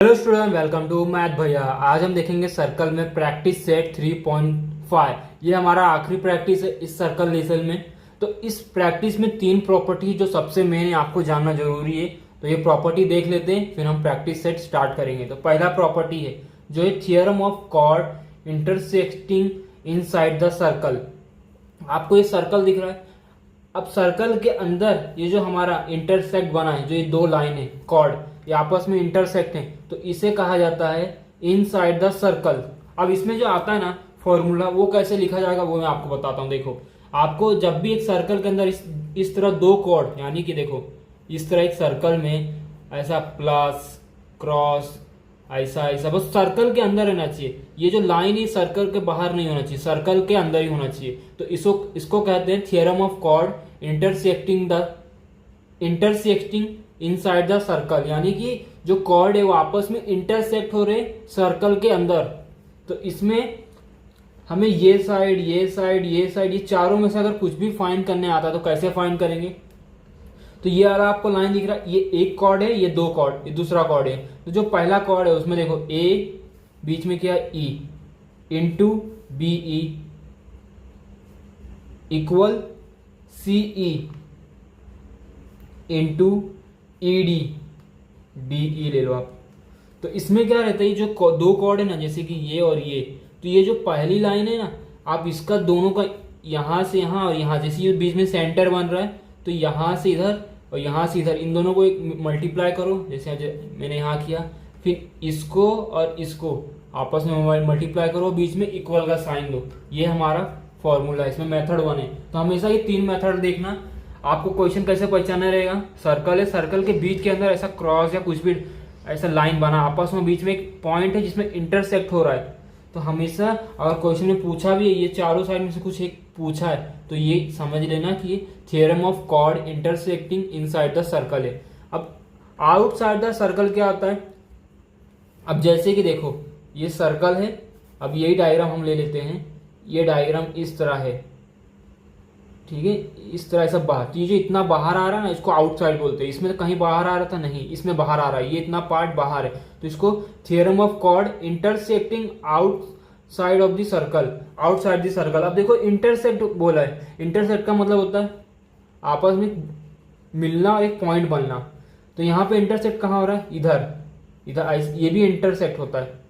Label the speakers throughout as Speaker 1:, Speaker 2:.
Speaker 1: Hello student, welcome to math Bhaiya. आज हम देखेंगे सर्कल में प्रैक्टिस सेट 3.5। ये हमारा आखिरी प्रैक्टिस है इस सर्कल लेसन में। तो इस प्रैक्टिस में तीन प्रॉपर्टी जो सबसे मेन है, आपको जानना जरूरी है। तो ये प्रॉपर्टी देख लेते हैं, फिर हम प्रैक्टिस सेट स्टार्ट करेंगे। तो पहला प्रॉपर्टी है जो है theorem of chord intersecting inside the circle. आपको ये सर्कल दिख रहा है। अब सर्कल के अंदर ये जो हमारा इंटरसेक्ट बना है, जो ये दो लाइन है कॉर्ड, ये आपस में इंटरसेक्ट है, तो इसे कहा जाता है इनसाइड द सर्कल। अब इसमें जो आता है ना फॉर्मूला, वो कैसे लिखा जाएगा वो मैं आपको बताता हूँ। देखो, आपको जब भी एक सर्कल के अंदर इस तरह दो कॉर्ड, यानी कि देखो इस तरह एक सर्कल में ऐसा प्लस क्रॉस ऐसा ऐसा, बस सर्कल के अंदर रहना चाहिए। ये जो लाइन है सर्कल के बाहर नहीं होना चाहिए, सर्कल के अंदर ही होना चाहिए। तो इसको कहते हैं theorem of chord intersecting inside the circle, यानी कि जो कॉर्ड है वो आपस में इंटरसेक्ट हो रहे सर्कल के अंदर। तो इसमें हमें ये साइड ये साइड ये साइड, ये चारों में से अगर कुछ भी फाइंड करने आता है तो कैसे फाइंड करेंगे। तो ये वाला आपको लाइन दिख रहा है, ये एक कॉर्ड है, ये दो कॉर्ड, ये दूसरा कॉर्ड है। तो जो पहला कॉर्ड है उसमें देखो ए, बीच में क्या E, into B E equal C E into E D, D E ले लो आप। तो इसमें क्या रहता है, जो दो कॉर्ड है ना, जैसे कि ये और ये, तो ये जो पहली लाइन है ना, आप इसका दोनों का यहां से यहां और यहां, जैसे ये बीच में सेंटर बन रहा है, तो यहां से इधर और यहां से इधर, इन दोनों को एक मल्टीप्लाई करो, जैसे मैंने यहां किया। फिर इसको और इसको आपस में मल्टीप्लाई करो, बीच में इक्वल का साइन दो। ये हमारा फॉर्मूला है, इसमें मेथड वन है। तो हमेशा ये तीन मेथड देखना। आपको क्वेश्चन कैसे पहचाना रहेगा, सर्कल है, सर्कल के बीच के अंदर ऐसा क्रॉस या कुछ भी ऐसा लाइन बना, आपस में बीच में एक पॉइंट है जिसमें इंटरसेक्ट हो रहा है। तो हमेशा अगर क्वेश्चन में पूछा भी है, ये चारों साइड में से कुछ एक पूछा है, तो ये समझ लेना कि ये theorem of chord intersecting inside the circle है। अब आउटसाइड द सर्कल क्या होता है। अब जैसे कि देखो ये सर्कल है, अब यही डायग्राम हम ले लेते हैं। ये डायग्राम इस तरह है, ठीक है, इस तरह सब बाहर। तो ये जो इतना बाहर आ रहा है ना, इसको आउटसाइड बोलते हैं। इसमें कहीं बाहर आ रहा था नहीं, इसमें बाहर आ रहा है, ये इतना पार्ट बाहर है, तो इसको theorem of chord intersecting outside of the circle, outside the circle. अब देखो इंटरसेक्ट बोला है, इंटरसेक्ट का मतलब होता है आपस में मिलना और एक पॉइंट बनना। तो यहाँ पे इंटरसेक्ट कहाँ हो रहा है, इधर इधर, ये भी इंटरसेक्ट होता है,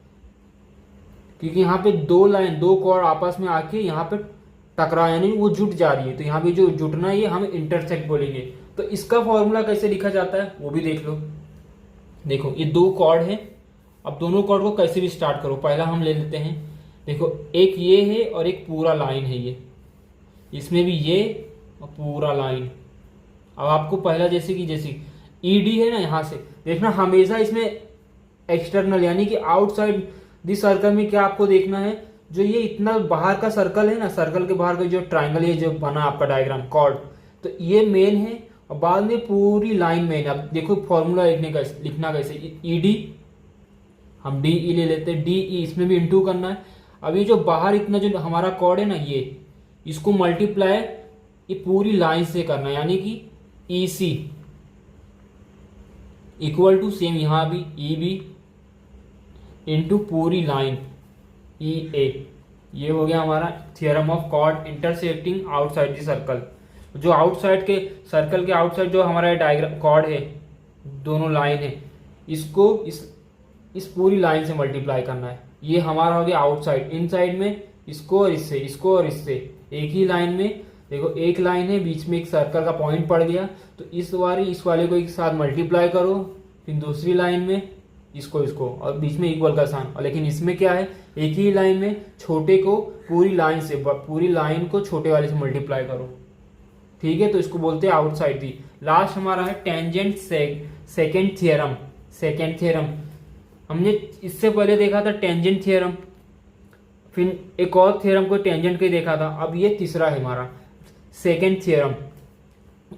Speaker 1: क्योंकि यहाँ पे दो लाइन दो कॉर्ड आपस में आके यहाँ पे टकरा, यानी वो जुट जा रही है। तो यहाँ पे जो जुटना है ये हम इंटरसेक्ट बोलेंगे। तो इसका फॉर्मूला कैसे लिखा जाता है वो भी देख लो। देखो ये दो कॉर्ड है, अब दोनों कॉर्ड को कैसे भी स्टार्ट करो। पहला हम ले लेते हैं, देखो एक ये है और एक पूरा लाइन है, ये इसमें भी ये और पूरा लाइन। अब आपको पहला जैसे ई डी है ना, यहाँ से देखना हमेशा इसमें एक्सटर्नल, यानी कि आउटसाइड दिस सर्कल में क्या आपको देखना है, जो ये इतना बाहर का सर्कल है ना, सर्कल के बाहर का जो ट्राइंगल है जो बना आपका डायग्राम कॉर्ड, तो ये मेन है और बाद में पूरी लाइन मेन है। अब देखो फॉर्मूला लिखना कैसे, ई डी, हम डी ई ले लेते हैं, डी ई, इसमें भी इंटू करना है। अब ये जो बाहर इतना जो हमारा कॉर्ड है ना, ये इसको मल्टीप्लाई ये पूरी लाइन से करना है, यानी कि E C equal to same यहाँ भी ई बी इंटू पूरी लाइन ई ए। ये हो गया हमारा theorem of chord intersecting outside the circle. जो आउटसाइड के सर्कल के आउटसाइड जो हमारा डायग्राम कॉर्ड है, दोनों लाइन है, इसको इस पूरी लाइन से मल्टीप्लाई करना है। ये हमारा हो गया आउटसाइड। इनसाइड में इसको और इससे, इसको और इससे, एक ही लाइन में देखो एक लाइन है, बीच में एक सर्कल का पॉइंट पड़ गया, तो इस वाले को एक साथ मल्टीप्लाई करो, फिर दूसरी लाइन में इसको और बीच में इक्वल का साइन। और लेकिन इसमें क्या है, एक ही लाइन में छोटे को पूरी लाइन को छोटे वाले से मल्टीप्लाई करो, ठीक है। तो इसको बोलते हैं आउटसाइड दी। लास्ट हमारा है टेंजेंट सेकेंड थ्योरम। हमने इससे पहले देखा था टेंजेंट थ्योरम, फिर एक और थ्योरम को टेंजेंट के देखा था। अब ये तीसरा है हमारा सेकेंड थ्योरम।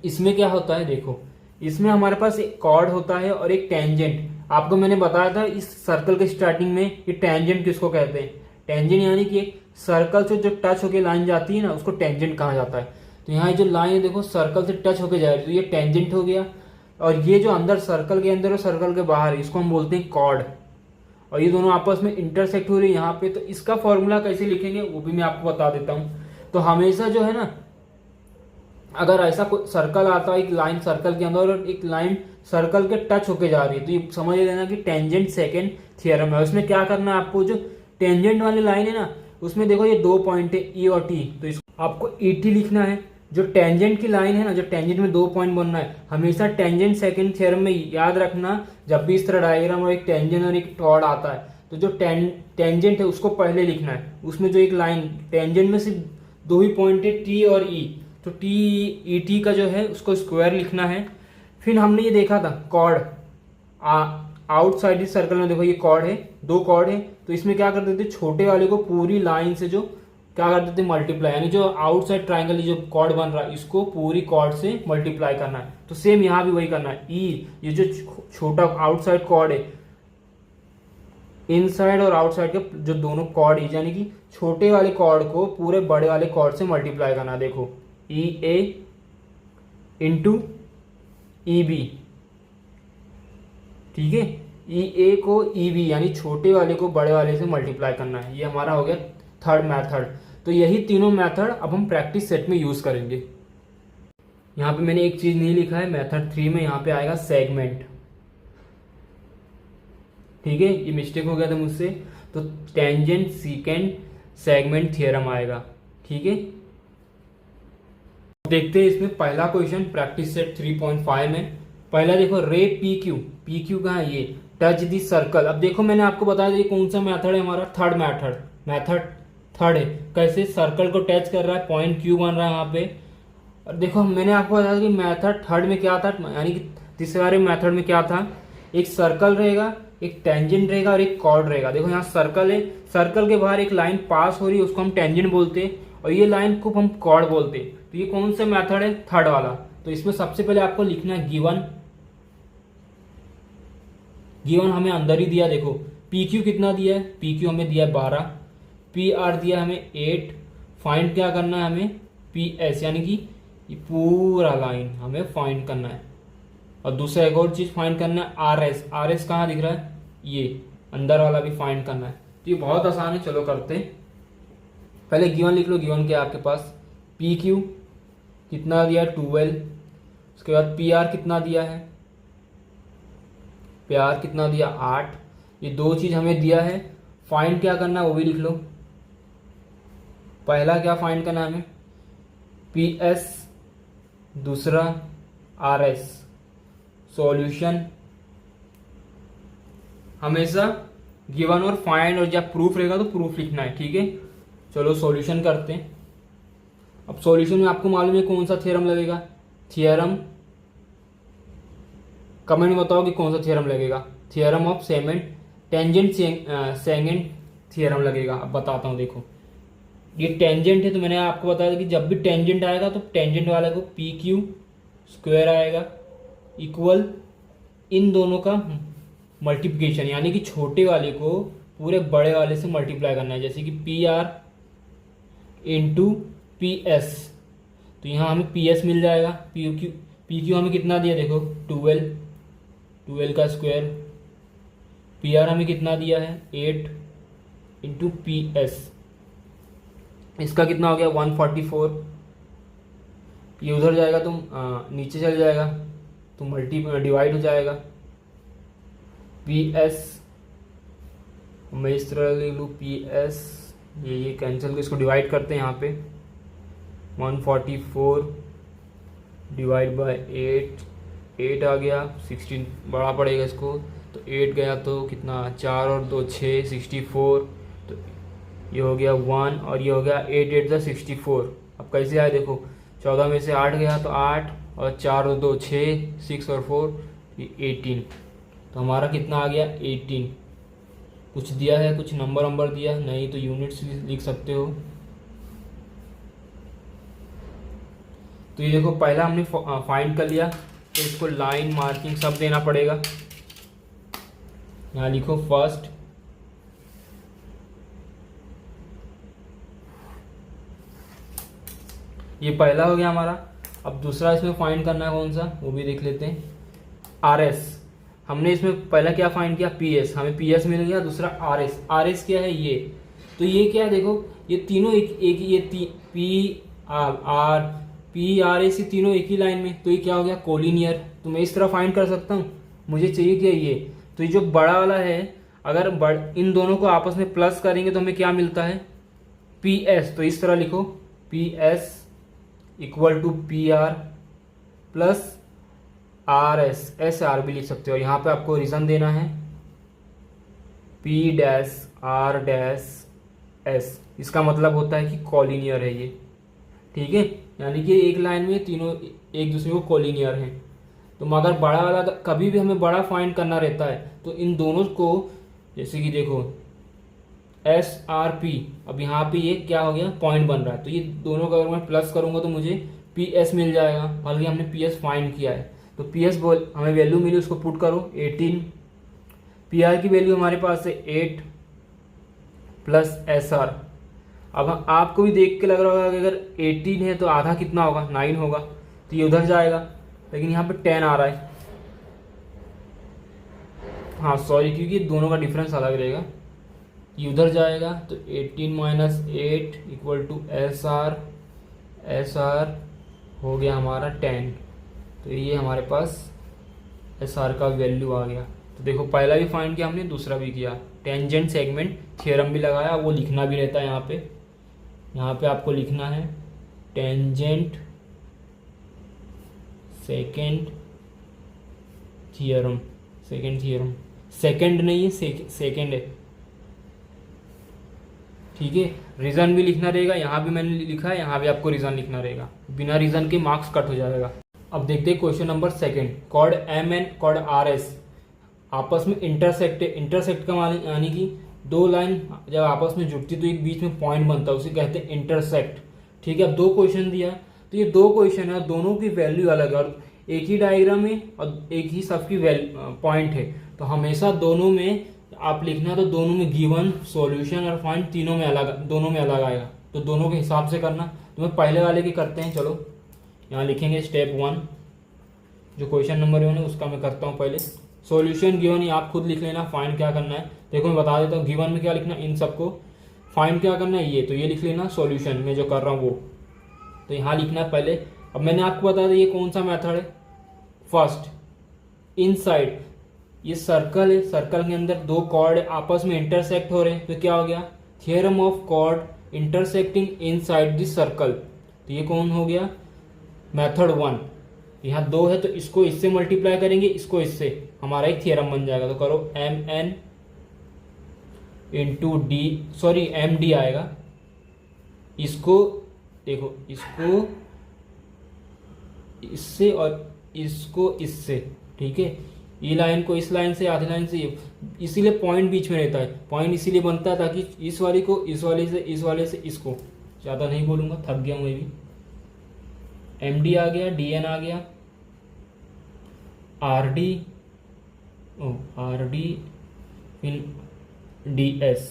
Speaker 1: इसमें क्या होता है, देखो इसमें हमारे पास एक कॉर्ड होता है और एक टेंजेंट। आपको मैंने बताया था इस सर्कल के स्टार्टिंग में ये टेंजेंट किसको कहते हैं। टेंजेंट यानी कि एक सर्कल से जो टच होके लाइन जाती है ना, उसको टेंजेंट कहा जाता है। तो यहाँ जो लाइन है देखो सर्कल से टच होके जा रही है, तो ये टेंजेंट हो गया। और ये जो अंदर सर्कल के अंदर और सर्कल के बाहर है, इसको हम बोलते हैं कॉर्ड। और ये दोनों आपस में इंटरसेक्ट हो रही है यहाँ पे, तो इसका फॉर्मूला कैसे लिखेंगे वो भी मैं आपको बता देता हूँ। तो हमेशा जो है ना, अगर ऐसा कोई सर्कल आता है, एक लाइन सर्कल के अंदर और एक लाइन सर्कल के टच होके जा रही है, तो ये समझ लेना कि टेंजेंट सेकंड थ्योरम है। उसमें क्या करना है आपको, जो टेंजेंट वाली लाइन है ना, उसमें देखो ये 2 पॉइंट है ई और टी, तो इसको आपको ई टी लिखना है। जो टेंजेंट की लाइन है ना, जो टेंजेंट में 2 पॉइंट बनना है, हमेशा टेंजेंट सेकंड थ्योरम में याद रखना, जब भी इस तरह डायग्राम और एक टेंजेंट और एक टॉर्ड आता है, तो जो टेंजेंट है उसको पहले लिखना है। उसमें जो एक लाइन टेंजेंट में सिर्फ 2 ही पॉइंट है, टी और ई, तो टी ई टी का जो है उसको स्क्वायर लिखना है। फिर हमने ये देखा था कॉर्ड, आउटसाइड इस सर्कल में देखो ये कॉर्ड है, 2 कॉर्ड है, तो इसमें क्या करते थे, छोटे वाले को पूरी लाइन से जो क्या करते थे मल्टीप्लाई, यानी जो आउटसाइड ट्राइंगल जो कॉर्ड बन रहा है इसको पूरी कॉर्ड से मल्टीप्लाई करना है। तो सेम यहाँ भी वही करना है। ई ये जो छोटा आउटसाइड कॉर्ड है, इनसाइड और आउटसाइड के जो दोनों कॉर्ड है, यानी कि छोटे वाले कॉर्ड को पूरे बड़े वाले कॉर्ड से मल्टीप्लाई करना है। देखो ई ए इंटू ई बी, ठीक है, ई ए को ई बी यानी छोटे वाले को बड़े वाले से मल्टीप्लाई करना है। ये हमारा हो गया थर्ड मेथड। तो यही तीनों मेथड अब हम प्रैक्टिस सेट में यूज करेंगे। यहाँ पे मैंने एक चीज नहीं लिखा है, मेथड 3 में यहाँ पे आएगा सेगमेंट, ठीक है, ये मिस्टेक हो गया था मुझसे। तो टेंजेंट सीकेंड सेगमेंट थ्योरम आएगा, ठीक है। देखते हैं इसमें पहला क्वेश्चन प्रैक्टिस सेट 3.5 में। पहला देखो, रे पी क्यू, पी क्यू कहाँ है, ये टच दी सर्कल। अब देखो मैंने आपको बताया था ये कौन सा मेथड है हमारा, थर्ड मेथड थर्ड है। कैसे, सर्कल को टच कर रहा है, पॉइंट क्यू बन रहा है यहाँ पे। और देखो मैंने आपको बताया कि मेथड थर्ड में क्या था, यानी कि तीसरे वाले मेथड में क्या था, एक सर्कल रहेगा, एक टेंजेंट रहेगा और एक कॉर्ड रहेगा। देखो यहाँ सर्कल है, सर्कल के बाहर एक लाइन पास हो रही है, उसको हम टेंजेंट बोलते हैं, और ये लाइन को हम कॉर्ड बोलते हैं। तो ये कौन सा मेथड है, थर्ड वाला। तो इसमें सबसे पहले आपको लिखना है गिवन हमें अंदर ही दिया, देखो पी क्यू कितना दिया है, पी क्यू हमें दिया है 12, पी आर दिया हमें 8। फाइंड क्या करना है हमें, पी एस, यानी कि ये पूरा लाइन हमें फाइंड करना है। और दूसरा एक और चीज फाइंड करना है, आर एस। आर एस कहाँ दिख रहा है, ये अंदर वाला भी फाइंड करना है। तो ये बहुत आसान है, चलो करते हैं। पहले गिवन लिख लो, गिवन क्या है आपके पास, पी क्यू कितना दिया है 12, उसके बाद पी आर कितना दिया है, पी आर कितना दिया 8। ये 2 चीज हमें दिया है, फाइंड क्या करना है वो भी लिख लो। पहला क्या फाइंड करना है हमें, पी एस, दूसरा आर एस। सॉल्यूशन हमेशा गिवन और फाइंड और जब प्रूफ रहेगा तो प्रूफ लिखना है, ठीक है। चलो सॉल्यूशन करते हैं। अब सॉल्यूशन में आपको मालूम है कौन सा थ्योरम लगेगा, थ्योरम, कमेंट में बताओ कि कौन सा थ्योरम लगेगा, theorem of segment, tangent segment theorem लगेगा। अब बताता हूँ, देखो ये टेंजेंट है, तो मैंने आपको बताया कि जब भी टेंजेंट आएगा तो टेंजेंट वाले को पी क्यू स्क्वायर आएगा इक्वल इन दोनों का मल्टीप्लिकेशन, यानी कि छोटे वाले को पूरे बड़े वाले से मल्टीप्लाई करना है। जैसे कि P R into P S, तो यहाँ हमें पी एस मिल जाएगा। पी क्यू हमें कितना दिया, देखो 12 का स्क्वायर, पी आर हमें कितना दिया है 8 इंटू पी एस, इसका कितना हो गया 144। ये उधर जाएगा तो नीचे चल जाएगा तो डिवाइड हो जाएगा। पी एस मैं इस तरह ले लूँ, पी एस ये कैंसिल कर, इसको डिवाइड करते हैं यहाँ पे, 144 डिवाइड बाय 8 आ गया, 16 बड़ा पड़ेगा इसको, तो 8 गया तो कितना 4 और 2 6 64, तो ये हो गया 1 और ये हो गया 8 8 ज़ा 64। अब कैसे आया देखो, 14 में से 8 गया तो 8 और 4 और 2 6, 6 और 4 ये 18, तो हमारा कितना आ गया 18। कुछ दिया है, कुछ नंबर दिया नहीं तो यूनिट्स लिख सकते हो। तो ये देखो पहला हमने फाइंड कर लिया, तो इसको लाइन मार्किंग सब देना पड़ेगा। यहाँ लिखो फर्स्ट, ये पहला हो गया हमारा। अब दूसरा इसमें फाइंड करना है कौन सा वो भी देख लेते हैं, आर एस। हमने इसमें पहला क्या फाइंड किया, पी एस, हमें पी एस मिल गया। दूसरा आर एस, आर एस क्या है ये, तो ये क्या है देखो, ये तीनों एक ये P R P R S, ये तीनों एक ही लाइन में, तो ये क्या हो गया, कोलिनियर। तो मैं इस तरह फाइंड कर सकता हूँ, मुझे चाहिए क्या ये, तो ये जो बड़ा वाला है, अगर इन दोनों को आपस में प्लस करेंगे तो हमें क्या मिलता है, पी एस। तो इस तरह लिखो, P S equal to P R plus R S, S R भी लिख सकते हो। यहाँ पे आपको रीजन देना है, P dash R dash S, इसका मतलब होता है कि कॉलिनियर है ये, ठीक है। यानी कि एक लाइन में तीनों एक दूसरे को कॉलिनियर हैं। तो मगर बड़ा वाला, कभी भी हमें बड़ा फाइंड करना रहता है तो इन दोनों को, जैसे कि देखो एस आर पी, अब यहाँ पे ये क्या हो गया, पॉइंट बन रहा है, तो ये दोनों का अगर मैं प्लस करूंगा तो मुझे पी एस मिल जाएगा, बल्कि हमने पी एस फाइंड किया है। तो पी एस बोल हमें वैल्यू मिली, उसको पुट करो 18, पी आर की वैल्यू हमारे पास है 8 प्लस एस आर। अब आपको भी देख के लग रहा होगा कि अगर 18 है तो आधा कितना होगा, 9 होगा, तो ये उधर जाएगा, लेकिन यहाँ पे 10 आ रहा है। हाँ सॉरी, क्योंकि दोनों का डिफरेंस अलग रहेगा, ये उधर जाएगा। तो 18 minus 8 equal to S R, S R हो गया हमारा 10। तो ये हमारे पास एस आर का वैल्यू आ गया। तो देखो पहला भी फाइंड किया हमने, दूसरा भी किया, टेंजेंट सेगमेंट थ्योरम भी लगाया, वो लिखना भी रहता है यहाँ पे आपको लिखना है टेंजेंट सेकेंड थ्योरम, सेकेंड नहीं है, सेकेंड है, ठीक है। रीजन भी लिखना रहेगा, यहाँ भी मैंने लिखा है, यहाँ भी आपको रीजन लिखना रहेगा, बिना रीजन के मार्क्स कट हो जाएगा। अब देखते हैं question number second, chord M N chord R S आपस में इंटरसेक्ट है। इंटरसेक्ट का यानी कि दो लाइन जब आपस में जुड़ती तो एक बीच में पॉइंट बनता है, उसे कहते हैं इंटरसेक्ट, ठीक है। अब दो क्वेश्चन दिया, तो ये दो क्वेश्चन है, दोनों की वैल्यू अलग है और एक ही डायग्राम में और एक ही सबकी पॉइंट है। तो हमेशा दोनों में आप लिखना, तो दोनों में गिवन, सॉल्यूशन और फाइंड तीनों में अलग, दोनों में अलग आएगा, तो दोनों के हिसाब से करना। तो मैं पहले वाले की करते हैं, चलो यहाँ लिखेंगे स्टेप 1, जो क्वेश्चन नंबर 1 है उसका मैं करता हूँ पहले। सॉल्यूशन गिवन, ये आप खुद लिख लेना, फाइंड क्या करना है देखो मैं बता देता हूँ। गिवन में क्या लिखना, इन सबको, फाइंड क्या करना है ये, तो ये लिख लेना सॉल्यूशन में जो कर रहा हूँ वो, तो यहाँ लिखना है पहले। अब मैंने आपको बता दिया ये कौन सा मेथड है, फर्स्ट इनसाइड, ये सर्कल है, सर्कल के अंदर दो कॉर्ड आपस में इंटरसेक्ट हो रहे हैं, तो क्या हो गया, theorem of chord intersecting inside this circle. तो ये कौन हो गया, मेथड 1। यहाँ दो है तो इसको इससे मल्टीप्लाई करेंगे, इसको इससे, हमारा एक थ्योरम बन जाएगा। तो करो M N into D, sorry M D आएगा, इसको देखो, इसको इससे और इसको इससे, ठीक है। ये लाइन को इस लाइन से, आधी लाइन से, इसीलिए पॉइंट बीच में रहता है, पॉइंट इसीलिए बनता है ताकि इस वाली को इस वाले से, इस वाले से इसको, ज़्यादा नहीं बोलूँगा, थक गया हूँ मैं भी। एम डी आ गया, डी एन आ गया, आर डी, फिर डी एस।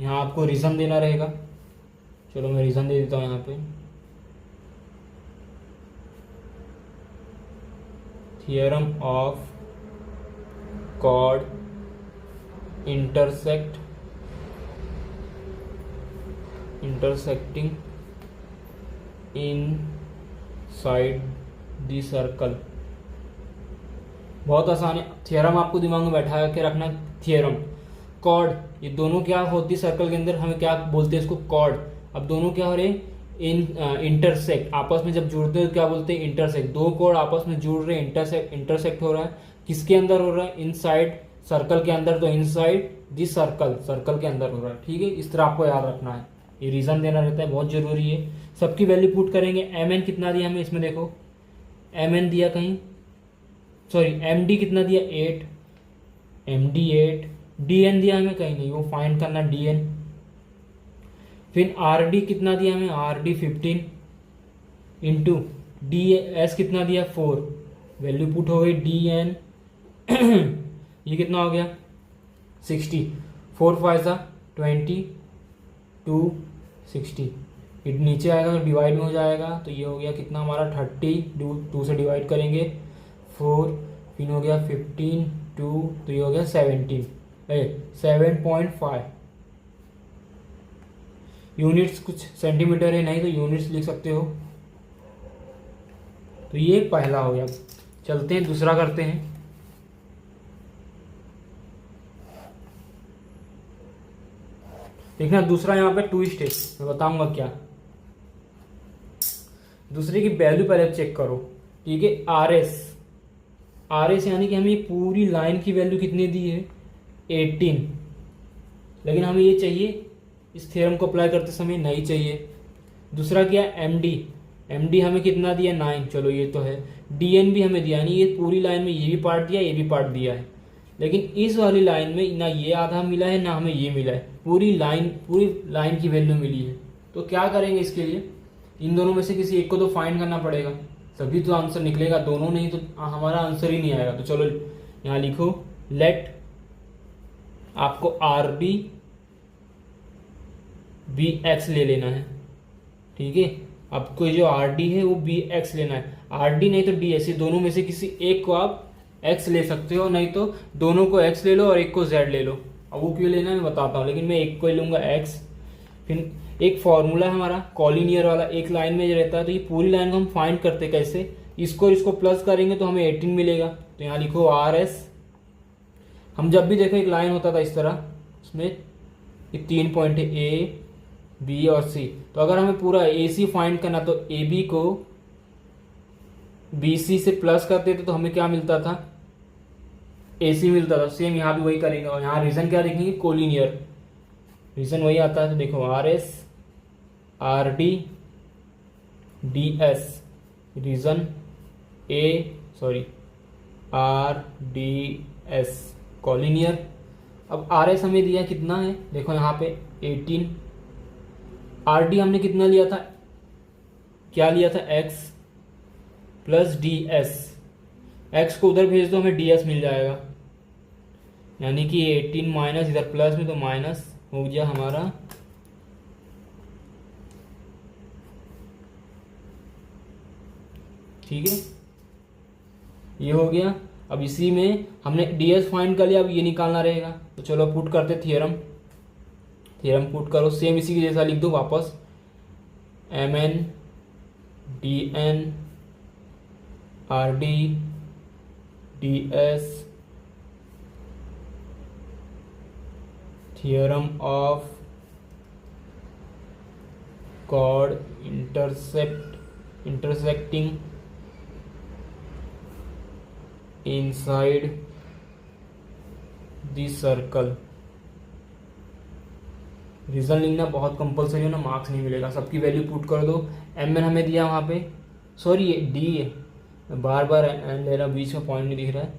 Speaker 1: यहाँ आपको रीज़न देना रहेगा, चलो मैं रीज़न दे देता हूँ यहाँ पे। Theorem of chord intersecting inside the circle. बहुत आसान है, थ्योरम आपको दिमाग में बैठा के रखना। थ्योरम, कॉर्ड, ये दोनों क्या होती सर्कल के अंदर, हमें क्या बोलते हैं इसको, कॉर्ड। अब दोनों क्या हो रहे हैं, इंटरसेक्ट, आपस में जब जुड़ते हैं तो क्या बोलते हैं, इंटरसेक्ट। दो कॉर्ड आपस में जुड़ रहे हैं, इंटरसेक्ट हो रहा है, किसके अंदर हो रहा है, इनसाइड सर्कल के अंदर, तो इनसाइड दिस सर्कल, सर्कल के अंदर हो रहा है, ठीक है। इस तरह आपको याद रखना है, ये रीजन देना रहता है, बहुत जरूरी है। सबकी वैल्यू पुट करेंगे। एम एन कितना दिया हमें इसमें, देखो एम एन दिया कहीं, सॉरी एम डी कितना दिया 8, एम डी 8, डी एन दिया हमें कहीं नहीं, वो फाइंड करना डी एन। फिर आर डी कितना दिया हमें, R D 15 into D S कितना दिया 4, वैल्यू पुट हो गई डी एन ये कितना हो गया 60, 4 5 20 2 60, नीचे आएगा तो डिवाइड में हो जाएगा, तो ये हो गया कितना हमारा 30, 2 से डिवाइड करेंगे 4, फिर हो गया 15 2 तो ये हो गया 7.5 यूनिट्स, कुछ सेंटीमीटर है नहीं तो यूनिट्स लिख सकते हो। तो ये पहला हो गया। चलते हैं दूसरा करते हैं। देखना दूसरा यहाँ पे ट्विस्ट है, मैं बताऊंगा क्या। दूसरे की वैल्यू पहले चेक करो, ठीक है। आर एस यानी कि हमें ये पूरी लाइन की वैल्यू कितनी दी है 18, लेकिन हमें ये चाहिए इस थ्योरम को अप्लाई करते समय नहीं चाहिए। दूसरा क्या एम डी हमें कितना दिया 9, चलो ये तो है। डी एन भी हमें दिया, यानी ये पूरी लाइन में ये भी पार्ट दिया ये भी पार्ट दिया है, लेकिन इस वाली लाइन में ना ये आधा मिला है ना हमें ये मिला है, पूरी लाइन की वैल्यू मिली है। तो क्या करेंगे इसके लिए, इन दोनों में से किसी एक को तो फाइंड करना पड़ेगा, तभी तो आंसर निकलेगा। दोनों नहीं तो हमारा आंसर ही नहीं आएगा। तो चलो यहाँ लिखो लेट, आपको आर डी बी एक्स ले लेना है, ठीक है। आपको जो आर डी है वो बी एक्स लेना है, आर डी नहीं तो डी एस, दोनों में से किसी एक को आप एक्स ले सकते हो, नहीं तो दोनों को एक्स ले लो और एक को जेड ले लो। अब वो क्यों लेना है मैं बताता हूँ, लेकिन मैं एक को ही लूंगा एक्स। फिर एक फॉर्मूला है हमारा कॉलिनियर वाला, एक लाइन में रहता है, तो ये पूरी लाइन को हम फाइंड करते कैसे, इसको और इसको प्लस करेंगे तो हमें 18 मिलेगा। तो यहाँ लिखो आर एस। हम जब भी देखो एक लाइन होता था इस तरह, उसमें ये 3 पॉइंट है ए बी और सी, तो अगर हमें पूरा ए सी फाइंड करना तो ए बी को बी सी से प्लस करते थे तो हमें क्या मिलता था ए सी मिलता था। सेम यहाँ भी वही करेंगे, और यहाँ रीजन क्या लिखेंगे कोलिनियर, रीजन वही आता है। तो देखो R S R D D S, reason R D S collinear. अब आर एस हमें दिया कितना है, देखो यहाँ पे 18, आर डी हमने कितना लिया था, क्या लिया था x plus D S, x को उधर भेज दो हमें डी एस मिल जाएगा, यानी कि 18 माइनस इधर प्लस में तो माइनस हो गया हमारा, ठीक है ये हो गया। अब इसी में हमने डी एस फाइंड कर लिया, अब ये निकालना रहेगा। तो चलो पुट करते थ्योरम पुट करो, सेम इसी के जैसा लिख दो वापस, M N D N R D D S theorem of chord intersecting inside the circle. Reason लिखना बहुत कंपलसरी है ना, मार्क्स नहीं मिलेगा। सबकी वैल्यू पुट कर दो। एम एन हमें दिया वहाँ पे, सॉरी ये डी है, बार बार एन ले रहा, बीच में पॉइंट नहीं दिख रहा है।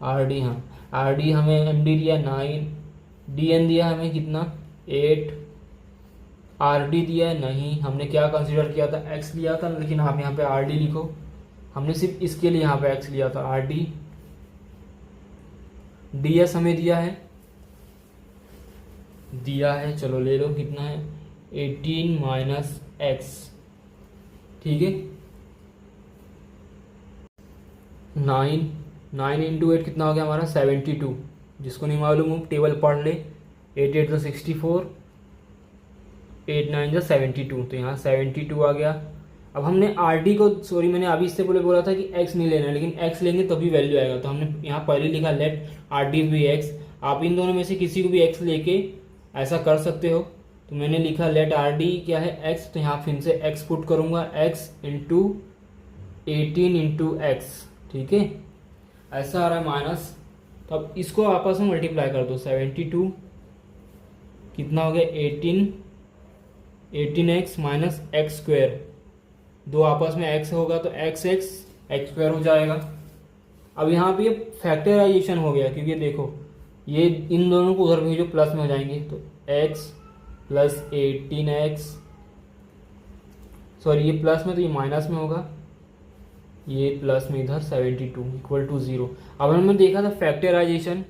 Speaker 1: आर डी, हाँ आर डी हमें एम डी दिया 9, डी एन दिया हमें कितना 8, आर डी दिया है नहीं, हमने क्या कंसिडर किया था एक्स लिया था, लेकिन आप यहाँ पे आर डी लिखो, हमने सिर्फ इसके लिए यहाँ पे एक्स लिया था आर डी। डी एस हमें दिया है, चलो ले लो कितना है 18 माइनस एक्स, ठीक है 9 इंटू 8 कितना हो गया हमारा 72। जिसको नहीं मालूम हो टेबल पढ़ ले, 8 8 तो 64, 8 9 जो 72, तो यहाँ 72 आ गया। अब हमने आर डी को, सॉरी मैंने अभी इससे पहले बोला था कि एक्स नहीं लेना है, लेकिन एक्स लेंगे तभी वैल्यू आएगा, तो हमने यहाँ पहले लिखा let R D B X. आप इन दोनों में से किसी को भी एक्स लेके ऐसा कर सकते हो। तो मैंने लिखा लेट आर डी क्या है एक्स, तो यहाँ फिर से एक्स पुट करूँगा, एक्स इंटू 18 इंटू एक्स, ठीक है ऐसा आ रहा है माइनस। तो अब इसको आपस में मल्टीप्लाई कर दो, 72 कितना हो गया 18x माइनस एक्स स्क्वायर, दो आपस में x होगा तो x स्क्वायर हो जाएगा। अब यहाँ पे फैक्टराइजेशन हो गया, क्योंकि देखो ये इन दोनों को उधर भेजो प्लस में हो जाएंगे, तो x प्लस 18x, सॉरी ये प्लस में तो ये माइनस में होगा, ये प्लस में इधर 72 इक्वल टू 0। अब हमने देखा था फैक्टराइजेशन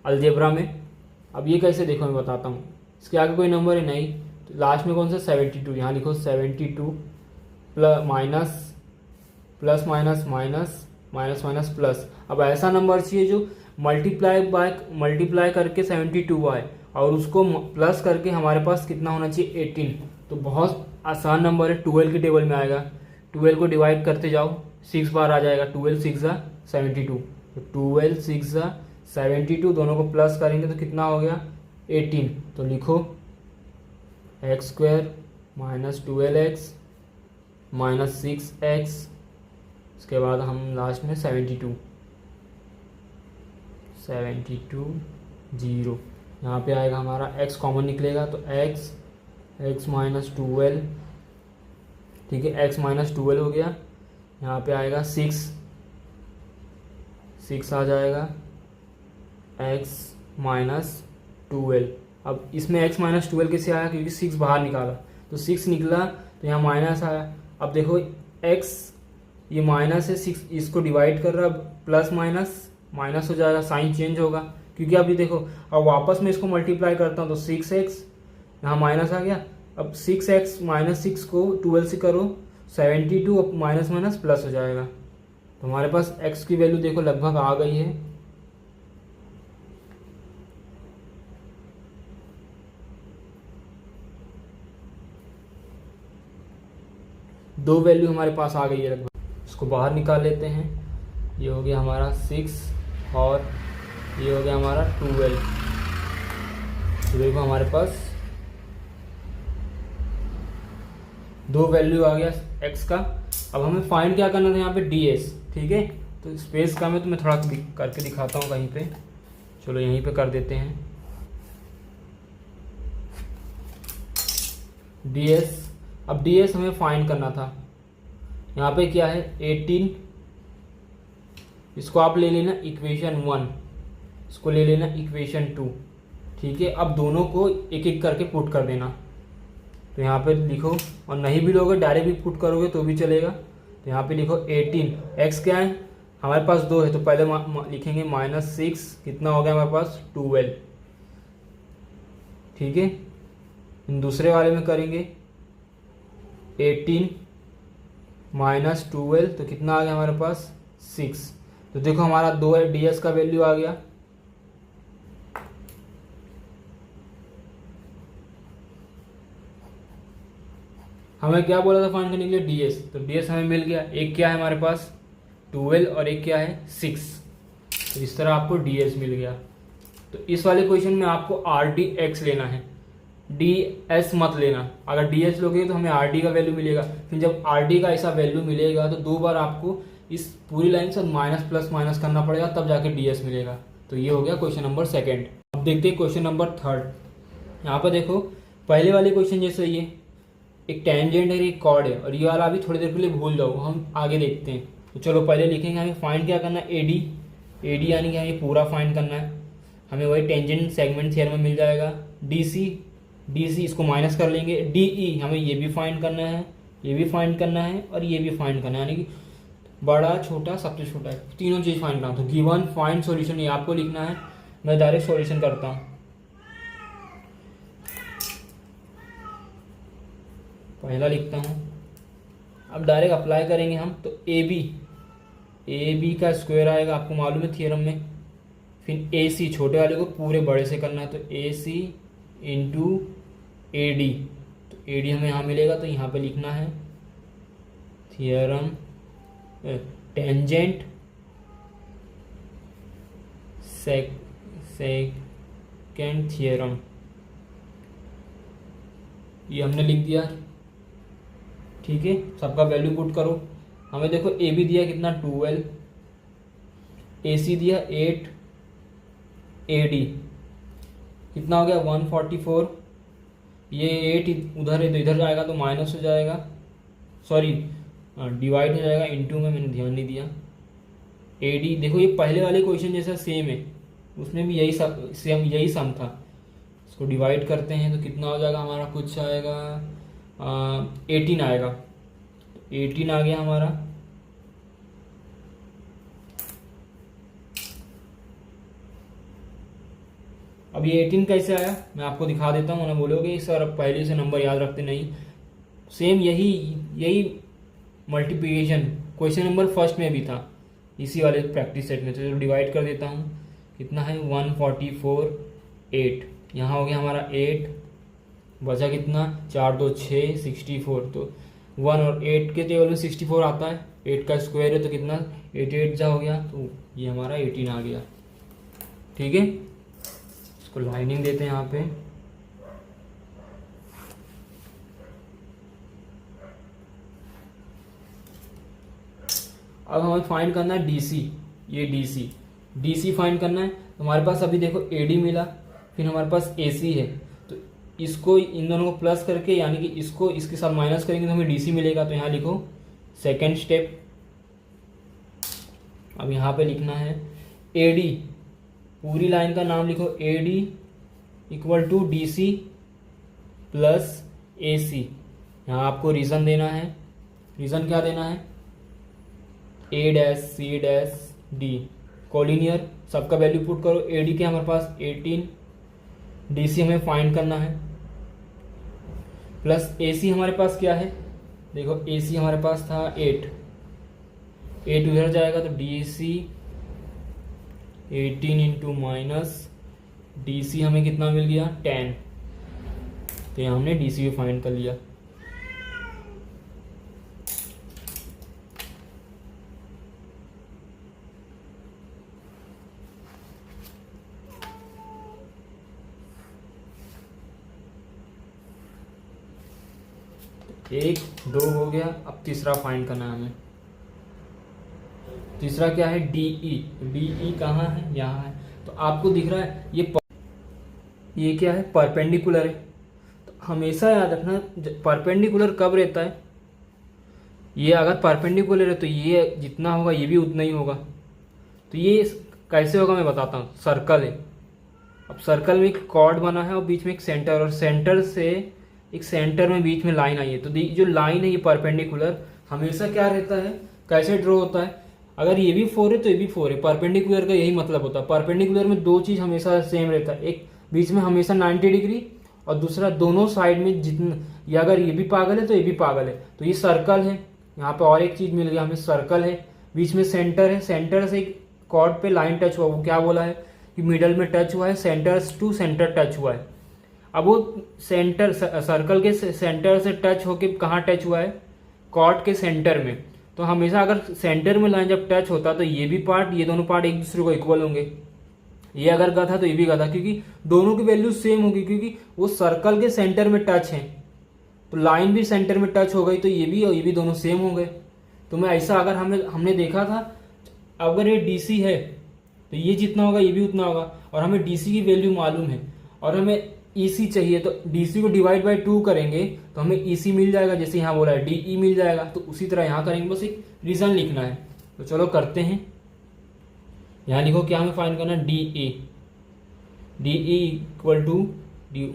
Speaker 1: अलजेब्रा में, अब ये कैसे देखो मैं बताता हूँ। इसके आगे कोई नंबर है नहीं, तो लास्ट में कौन सा 72, यहाँ लिखो 72 plus minus plus minus minus minus minus plus. अब ऐसा नंबर चाहिए जो मल्टीप्लाई करके 72 आए और उसको प्लस करके हमारे पास कितना होना चाहिए 18। तो बहुत आसान नंबर है, 12 की टेबल में आएगा। 12 को डिवाइड करते जाओ, 6 बार आ जाएगा, 12 6 72। तो 12 6 72, दोनों को प्लस करेंगे तो कितना हो गया 18। तो लिखो x square minus 12x minus 6x, उसके बाद हम लास्ट में 72 0, यहाँ पे आएगा हमारा x कॉमन निकलेगा तो x माइनस 12, ठीक है, x माइनस 12 हो गया। यहाँ पे आएगा 6 आ जाएगा x माइनस 12। अब इसमें x माइनस 12 कैसे आया, क्योंकि 6 बाहर निकाला तो 6 निकला तो यहाँ माइनस आया। अब देखो x ये माइनस है, 6 इसको डिवाइड कर रहा, अब प्लस माइनस हो जाएगा, साइन चेंज होगा, क्योंकि अभी देखो अब वापस में इसको मल्टीप्लाई करता हूँ तो 6x यहाँ माइनस आ गया। अब 6x माइनस 6 को 12 से करो 72, अब माइनस प्लस हो जाएगा। तो हमारे पास x की वैल्यू देखो लगभग आ गई है। दो वैल्यू हमारे पास आ गई है लगभग, इसको बाहर निकाल लेते हैं। ये हो गया हमारा 6 और ये हो गया हमारा 12। तो देखो हमारे पास दो वैल्यू आ गया x का। अब हमें फाइंड क्या करना था यहाँ पे ds, ठीक है। तो स्पेस कम है तो मैं थोड़ा करके दिखाता हूँ कहीं पे, चलो यहीं पे कर देते हैं ds। अब ds हमें फाइंड करना था, यहाँ पे क्या है 18, इसको आप ले लेना इक्वेशन 1, इसको ले लेना इक्वेशन 2, ठीक है। अब दोनों को एक एक करके पुट कर देना। तो यहाँ पे लिखो, और नहीं भी लोगे डायरेक्ट भी पुट करोगे तो भी चलेगा। तो यहाँ पे लिखो 18, x क्या है हमारे पास 2 है तो पहले लिखेंगे -6, कितना हो गया हमारे पास 12, ठीक है। दूसरे वाले में करेंगे 18 माइनस 12, तो कितना आ गया हमारे पास 6। तो देखो हमारा 2 है, ds का वैल्यू आ गया। हमें क्या बोला था फाइंड करने के लिए ds, तो ds हमें मिल गया। एक क्या है हमारे पास 12 और एक क्या है 6, तो इस तरह आपको ds मिल गया। तो इस वाले क्वेश्चन में आपको rdx लेना है, ds मत लेना। अगर ds लोगे तो हमें rd का वैल्यू मिलेगा, फिर जब rd का ऐसा वैल्यू मिलेगा तो 2 बार आपको इस पूरी लाइन से माइनस प्लस माइनस करना पड़ेगा, तब जाके ds मिलेगा। तो ये हो गया क्वेश्चन नंबर 2। अब देखते हैं क्वेश्चन नंबर 3। यहाँ पर देखो पहले वाले क्वेश्चन जैसे ये एक टेंजेंट है, एक कॉर्ड है, और ये वाला अभी थोड़ी देर के लिए भूल जाओ, हम आगे देखते हैं। तो चलो पहले लिखेंगे, हमें फाइंड क्या करना है AD यानी कि हमें पूरा फाइंड करना है। हमें वही टेंजेंट सेगमेंट थ्योरम में मिल जाएगा। DC इसको माइनस कर लेंगे। DE हमें ये भी फाइंड करना है, ये भी फाइंड करना है और ये भी फाइंड करना है, यानी कि बड़ा छोटा सबसे छोटा है, तीनों चीज़ फाइंड करना। तो गिवन फाइंड सॉल्यूशन ये आपको लिखना है। मैं डायरेक्ट सॉल्यूशन करता हूँ, पहला लिखता हूँ। अब डायरेक्ट अप्लाई करेंगे हम, तो AB का स्क्वायर आएगा, आपको मालूम है थियरम में। फिर AC छोटे वाले को पूरे बड़े से करना है, तो AC इंटू AD, तो AD हमें यहाँ मिलेगा, तो यहाँ पे लिखना है थियरम टेंजेंट सेकेंड थियरम, ये हमने लिख दिया, ठीक है। सबका वैल्यू पुट करो। हमें देखो AB दिया कितना 12, AC दिया 8, AD कितना हो गया 144, ये 8 उधर है तो इधर जाएगा तो माइनस हो जाएगा, सॉरी डिवाइड हो जाएगा, इनटू में मैंने ध्यान नहीं दिया। AD देखो ये पहले वाले क्वेश्चन जैसा सेम है, उसमें भी यही सम था। इसको डिवाइड करते हैं तो कितना हो जाएगा हमारा, कुछ आएगा 18 आएगा, 18 आ गया हमारा। अब ये 18 कैसे आया मैं आपको दिखा देता हूँ। उन्हें बोलोगे सर पहले से नंबर याद रखते नहीं, सेम यही मल्टीप्लिकेशन क्वेश्चन नंबर 1 में भी था, इसी वाले प्रैक्टिस सेट में। तो डिवाइड कर देता हूँ, कितना है 144 8, यहाँ हो गया हमारा 8, बचा कितना 4 2 6 64, तो 1 और 8 के टेबल में 64 आता है, 8 का स्क्वायर है तो कितना 8 8 जा हो गया, तो ये हमारा 18 आ गया। ठीक है, इसको लाइनिंग देते हैं यहाँ पे। अब हमें फाइंड करना है डीसी, ये डीसी फाइंड करना है। तो हमारे पास अभी देखो एडी मिला, फिर हमारे पास एसी है, तो इसको इन दोनों को प्लस करके यानी कि इसको इसके साथ माइनस करेंगे तो हमें डीसी मिलेगा। तो यहाँ लिखो सेकेंड स्टेप। अब यहाँ पे लिखना है एडी, पूरी लाइन का नाम लिखो, AD equal to DC plus AC. यहाँ आपको रीज़न देना है, रीज़न क्या देना है, A dash C dash D collinear, सबका वैल्यू पुट करो। एडी के हमारे पास 18, डीसी हमें फाइंड करना है, प्लस एसी हमारे पास क्या है, देखो एसी हमारे पास था 8 उधर जाएगा तो डीसी 18 इंटू माइनस डीसी हमें कितना मिल गया 10, तो यहाँ हमने डीसी भी फाइंड कर लिया। एक दो हो गया, अब तीसरा फाइंड करना है हमें। तीसरा क्या है डीई, डीई कहाँ है, यहाँ है। तो आपको दिख रहा है ये क्या है, परपेंडिकुलर है। तो हमेशा याद रखना परपेंडिकुलर कब रहता है, ये अगर परपेंडिकुलर है तो ये जितना होगा ये भी उतना ही होगा। तो ये कैसे होगा मैं बताता हूँ। सर्कल है, अब सर्कल में एक कॉर्ड बना है और बीच में एक सेंटर, और सेंटर से एक सेंटर में बीच में लाइन आई है। तो जो लाइन है ये परपेंडिकुलर हमेशा क्या रहता है, कैसे ड्रॉ होता है, अगर ये भी 4 है तो ये भी 4 है। परपेंडिकुलर का यही मतलब होता है। परपेंडिकुलर में दो चीज़ हमेशा सेम रहता है, एक बीच में हमेशा 90 डिग्री और दूसरा दोनों साइड में जितना, या अगर ये भी पागल है तो ये भी पागल है। तो ये सर्कल है, यहाँ पे और एक चीज़ मिल गया हमें, सर्कल है, बीच में सेंटर है, सेंटर से एक कॉर्ड पे लाइन टच हुआ, वो क्या बोला है कि मिडल में टच हुआ है, सेंटर टू सेंटर टच हुआ है। अब वो सेंटर सर्कल के सेंटर से टच होके कहाँ टच हुआ है, कॉर्ड के सेंटर में। तो हमेशा अगर सेंटर में लाइन जब टच होता तो ये भी पार्ट, ये दोनों पार्ट एक दूसरे को इक्वल होंगे। ये अगर गधा तो ये भी गधा, क्योंकि दोनों की वैल्यू सेम होगी, क्योंकि वो सर्कल के सेंटर में टच है। तो लाइन भी सेंटर में टच हो गई तो ये भी और ये भी दोनों सेम हो गए। तो मैं ऐसा अगर हमने देखा था, अगर ये डीसी है तो ये जितना होगा ये भी उतना होगा, और हमें डीसी की वैल्यू मालूम है और हमें ईसी चाहिए, तो डीसी को डिवाइड बाय 2 करेंगे तो हमें ईसी मिल जाएगा, जैसे यहाँ बोला है डीई मिल जाएगा। तो उसी तरह यहाँ करेंगे, बस एक रीजन लिखना है। तो चलो करते हैं। यहाँ लिखो क्या हमें फाइंड करना है, D E equal to D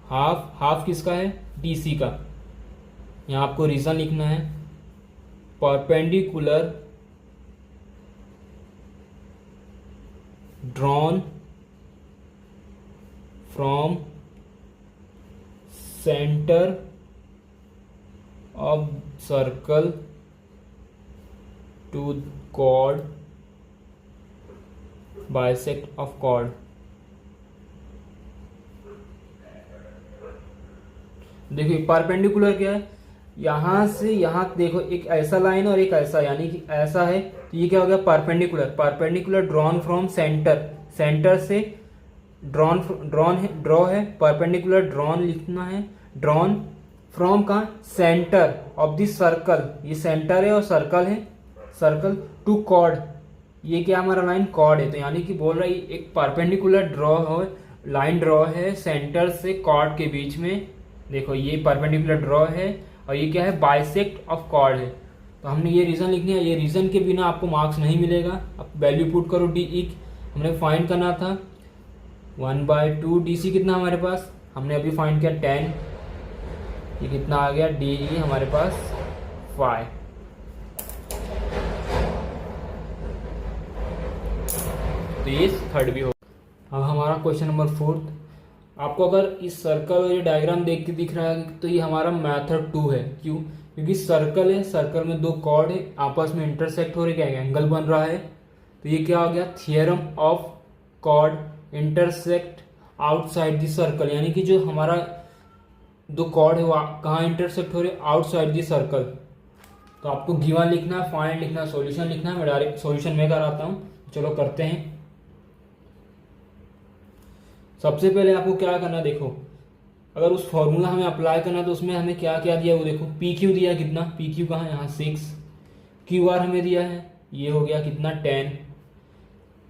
Speaker 1: half किसका है, डीसी का। यहाँ आपको रीजन लिखना है, perpendicular drawn from centre of circle to chord bisect of chord। देखिए परपेंडिकुलर क्या है, यहां से यहां देखो एक ऐसा लाइन और एक ऐसा, यानी कि ऐसा है तो ये क्या हो गया perpendicular. Perpendicular drawn from centre, centre से ड्रॉ है, परपेंडिकुलर ड्रॉन लिखना है, ड्रॉन फ्रॉम का सेंटर ऑफ दिस सर्कल, ये सेंटर है और सर्कल है, सर्कल टू कॉर्ड, ये क्या हमारा लाइन कॉर्ड है। तो यानी कि बोल रहा है एक परपेंडिकुलर ड्रॉ हो, लाइन ड्रॉ है सेंटर से कॉर्ड के बीच में। देखो ये परपेंडिकुलर ड्रॉ है और ये क्या है बाइसेक्ट ऑफ कॉर्ड है। तो हमने ये रीजन लिखनी है, ये रीजन के बिना आपको मार्क्स नहीं मिलेगा। अब वैल्यू पुट करो, डी हमने फाइंड करना था 1/2, डीसी कितना हमारे पास, हमने अभी फाइंड किया 10, ये कितना आ गया डीई हमारे पास 5। तो ये थर्ड भी हो। अब हमारा क्वेश्चन नंबर 4, आपको अगर इस सर्कल और ये डायग्राम देख के दिख रहा है तो ये हमारा मेथड 2 है। क्यों, क्योंकि सर्कल है, सर्कल में दो कॉर्ड है, आपस में इंटरसेक्ट हो रहे, क्या एंगल बन रहा है। तो ये क्या हो गया, theorem of chord intersect outside the circle, यानी कि जो हमारा दो कॉर्ड है वो कहाँ इंटरसेक्ट हो रहे, आउटसाइड द सर्कल। तो आपको गिवन लिखना है, फाइंड लिखना है, सॉल्यूशन लिखना है। मैं डायरेक्ट सॉल्यूशन में कराता हूँ, चलो करते हैं। सबसे पहले आपको क्या करना है, देखो अगर उस फॉर्मूला हमें अप्लाई करना है तो उसमें हमें क्या क्या दिया वो देखो। पी क्यू दिया कितना, पी क्यू कहाँ, यहाँ 6। क्यू आर हमें दिया है, ये हो गया कितना 10।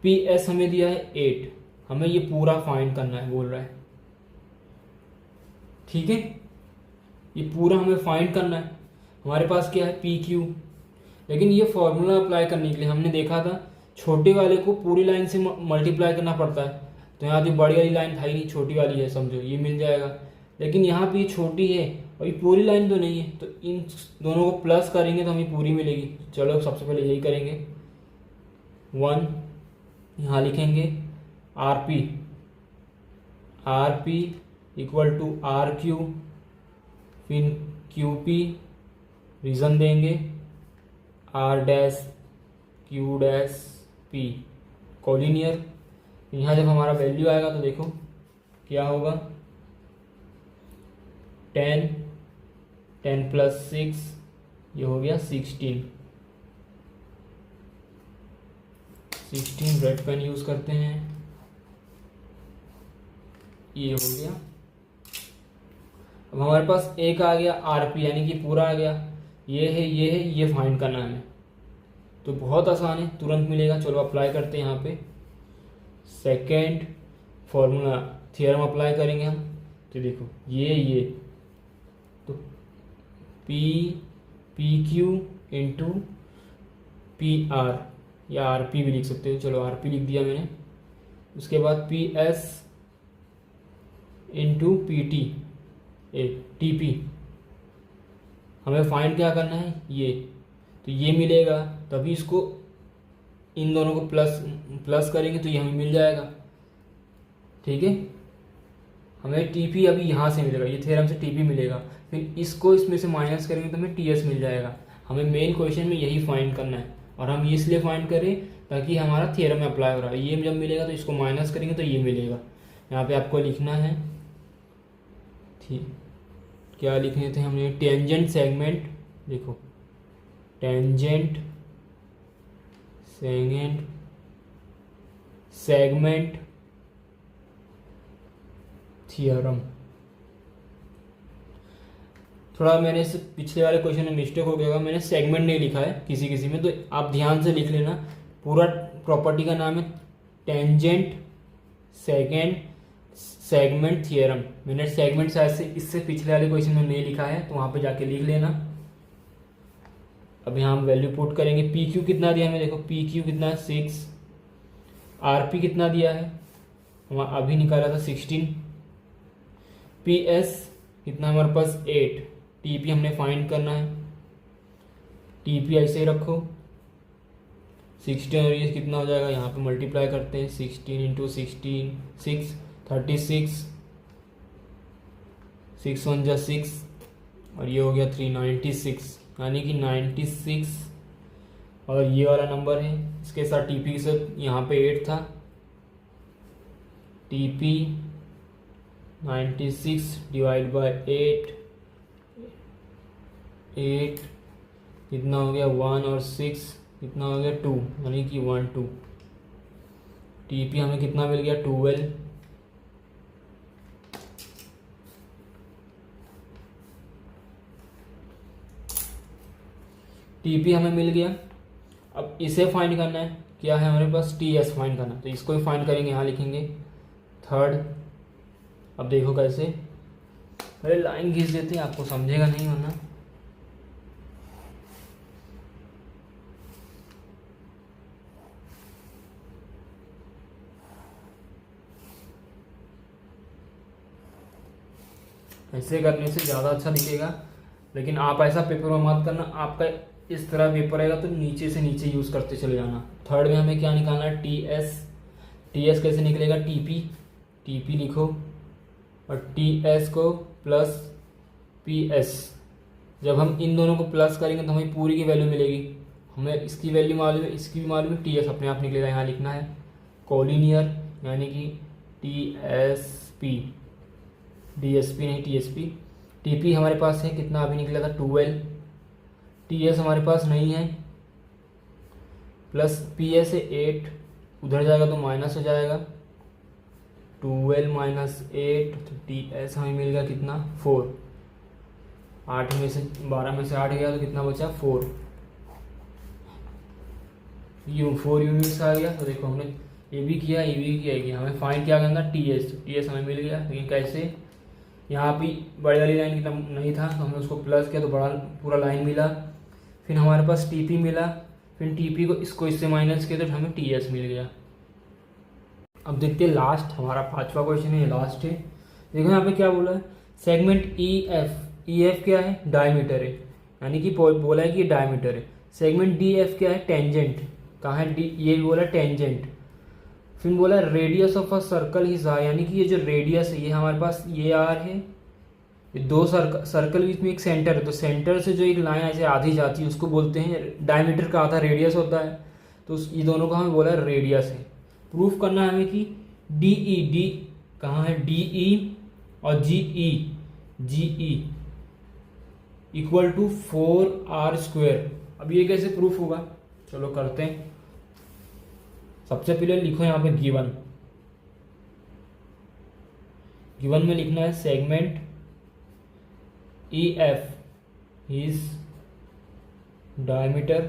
Speaker 1: पी एस हमें दिया है 8। हमें ये पूरा फाइंड करना है बोल रहा है, ठीक है, ये पूरा हमें फाइंड करना है। हमारे पास क्या है, पी क्यू। लेकिन ये फॉर्मूला अप्लाई करने के लिए हमने देखा था छोटे वाले को पूरी लाइन से मल्टीप्लाई करना पड़ता है। तो यहाँ जो बड़ी वाली लाइन था ही नहीं, छोटी वाली है, समझो ये मिल जाएगा। लेकिन यहाँ पे छोटी है और ये पूरी लाइन तो नहीं है, तो इन दोनों को प्लस करेंगे तो हमें पूरी मिलेगी। चलो सबसे पहले यही करेंगे। 1 यहाँ लिखेंगे R P equal to R Q, फिर क्यू पी रीजन देंगे R dash Q dash P collinear. यहाँ जब हमारा वैल्यू आएगा तो देखो क्या होगा, 10 + 6 ये हो गया 16। रेड पेन यूज करते हैं, ये हो गया। अब हमारे पास एक आ गया आरपी, यानी कि पूरा आ गया। ये है, ये फाइंड करना है हमें, तो बहुत आसान है, तुरंत मिलेगा। चलो अप्लाई करते हैं यहाँ पे। सेकेंड फॉर्मूला थियरम अप्लाई करेंगे हम, तो देखो ये तो P Q into P R या आर पी भी लिख सकते हो। चलो आर पी लिख दिया मैंने। उसके बाद P S into P T P. हमें फाइंड क्या करना है, ये तो ये मिलेगा, तभी इसको इन दोनों को प्लस करेंगे तो ये हमें मिल जाएगा, ठीक है। हमें टीपी अभी यहाँ से मिलेगा, ये थ्योरम से टीपी मिलेगा, फिर इसको इसमें से माइनस करेंगे तो हमें टीएस मिल जाएगा। हमें मेन क्वेश्चन में यही फाइंड करना है, और हम ये इसलिए फाइंड करें ताकि हमारा थ्योरम में अप्लाई हो रहा है। ये जब मिलेगा तो इसको माइनस करेंगे तो ये मिलेगा। यहाँ पे आपको लिखना है, ठीक, क्या लिखने थे हमने, टेंजेंट सेगमेंट। देखो टेंजेंट सेगमेंट थियरम। थोड़ा मैंने इस पिछले वाले क्वेश्चन में मिस्टेक हो गया, मैंने सेगमेंट नहीं लिखा है किसी में, तो आप ध्यान से लिख लेना। पूरा प्रॉपर्टी का नाम है टेंजेंट सेगमेंट थियरम। मैंने सेगमेंट शायद से इससे पिछले वाले क्वेश्चन में नहीं लिखा है, तो वहां पे जाके लिख लेना। अब यहाँ हम वैल्यू पुट करेंगे। पी क्यू कितना दिया हमें, देखो पी क्यू कितना है 6। आर पी कितना दिया है, हम अभी निकाला था 16। पी एस कितना हमारे पास 8। टी पी हमने फाइंड करना है, टी पी ऐसे ही रखो। 16 और ये कितना हो जाएगा, यहाँ पे मल्टीप्लाई करते हैं। 16 × 16 6 36, 6 1 जा 6 और ये हो गया 396, यानी कि 96। और ये वाला नंबर है, इसके साथ टीपी से यहाँ पे 8 था, टीपी 96 / 8 कितना हो गया 1 और 6 कितना हो गया 2, यानी कि 1 2। टीपी हमें कितना मिल गया 12। टीपी हमें मिल गया। अब इसे फाइंड करना है, क्या है हमारे पास, टीएस फाइंड करना, तो इसको भी फाइंड करेंगे। यहाँ लिखेंगे थर्ड। अब देखो कैसे, पहले लाइन खींच देते हैं, आपको समझेगा नहीं वरना। ऐसे करने से ज़्यादा अच्छा दिखेगा, लेकिन आप ऐसा पेपर में मत करना। आपका इस तरह पेपर आएगा तो नीचे से नीचे यूज़ करते चले जाना। थर्ड में हमें क्या निकालना है, टीएस कैसे निकलेगा, टीपी लिखो और टीएस को प्लस पीएस। जब हम इन दोनों को प्लस करेंगे तो हमें पूरी की वैल्यू मिलेगी। हमें इसकी वैल्यू मालूम है, इसकी भी मालूम है, टीएस अपने आप निकलेगा। यहाँ लिखना है कोलिनियर, यानी कि TSP, DSP नहीं TSP। TP हमारे पास है कितना अभी निकला था 12, TS हमारे पास नहीं है, प्लस PS है 8, उधर जाएगा तो माइनस हो जाएगा, 12 माइनस 8, तो TS हमें मिल गया कितना 4, 8 में से 12 में से 8 गया तो कितना बचा 4 यूनिट्स आ गया। तो देखो हमने ये भी किया कि हमें फाइंड क्या करना था TS हमें मिल गया, लेकिन कैसे, यहाँ पे बड़ी वाली लाइन कितना नहीं था तो हमने उसको प्लस किया तो बड़ा पूरा लाइन मिला, फिर हमारे पास TP मिला, फिर TP को इससे माइनस किया तो हमें TS मिल गया। अब देखते हैं लास्ट, हमारा 5वां क्वेश्चन है, लास्ट है। देखो यहाँ पे क्या बोला है, सेगमेंट EF क्या है, डायमीटर है, यानी कि बोला है कि डायमीटर है। सेगमेंट DF क्या है, टेंजेंट, कहाँ है ये बोला टेंजेंट। फिर बोला radius of a circle is R, यानी कि ये जो रेडियस है ये हमारे पास ये आर है, ये दो सर्कल बीच में एक सेंटर है, तो सेंटर से जो एक लाइन ऐसे आधी जाती है उसको बोलते हैं डायमीटर का आधा रेडियस होता है। तो ये दोनों का हमें बोला रेडियस है। प्रूफ करना है हमें कि डी कहाँ है, DE और GE इक्वल टू 4r²। अब ये कैसे प्रूफ होगा, चलो करते हैं। सबसे पहले लिखो यहाँ पे गिवन में लिखना है सेगमेंट EF इज डायमीटर,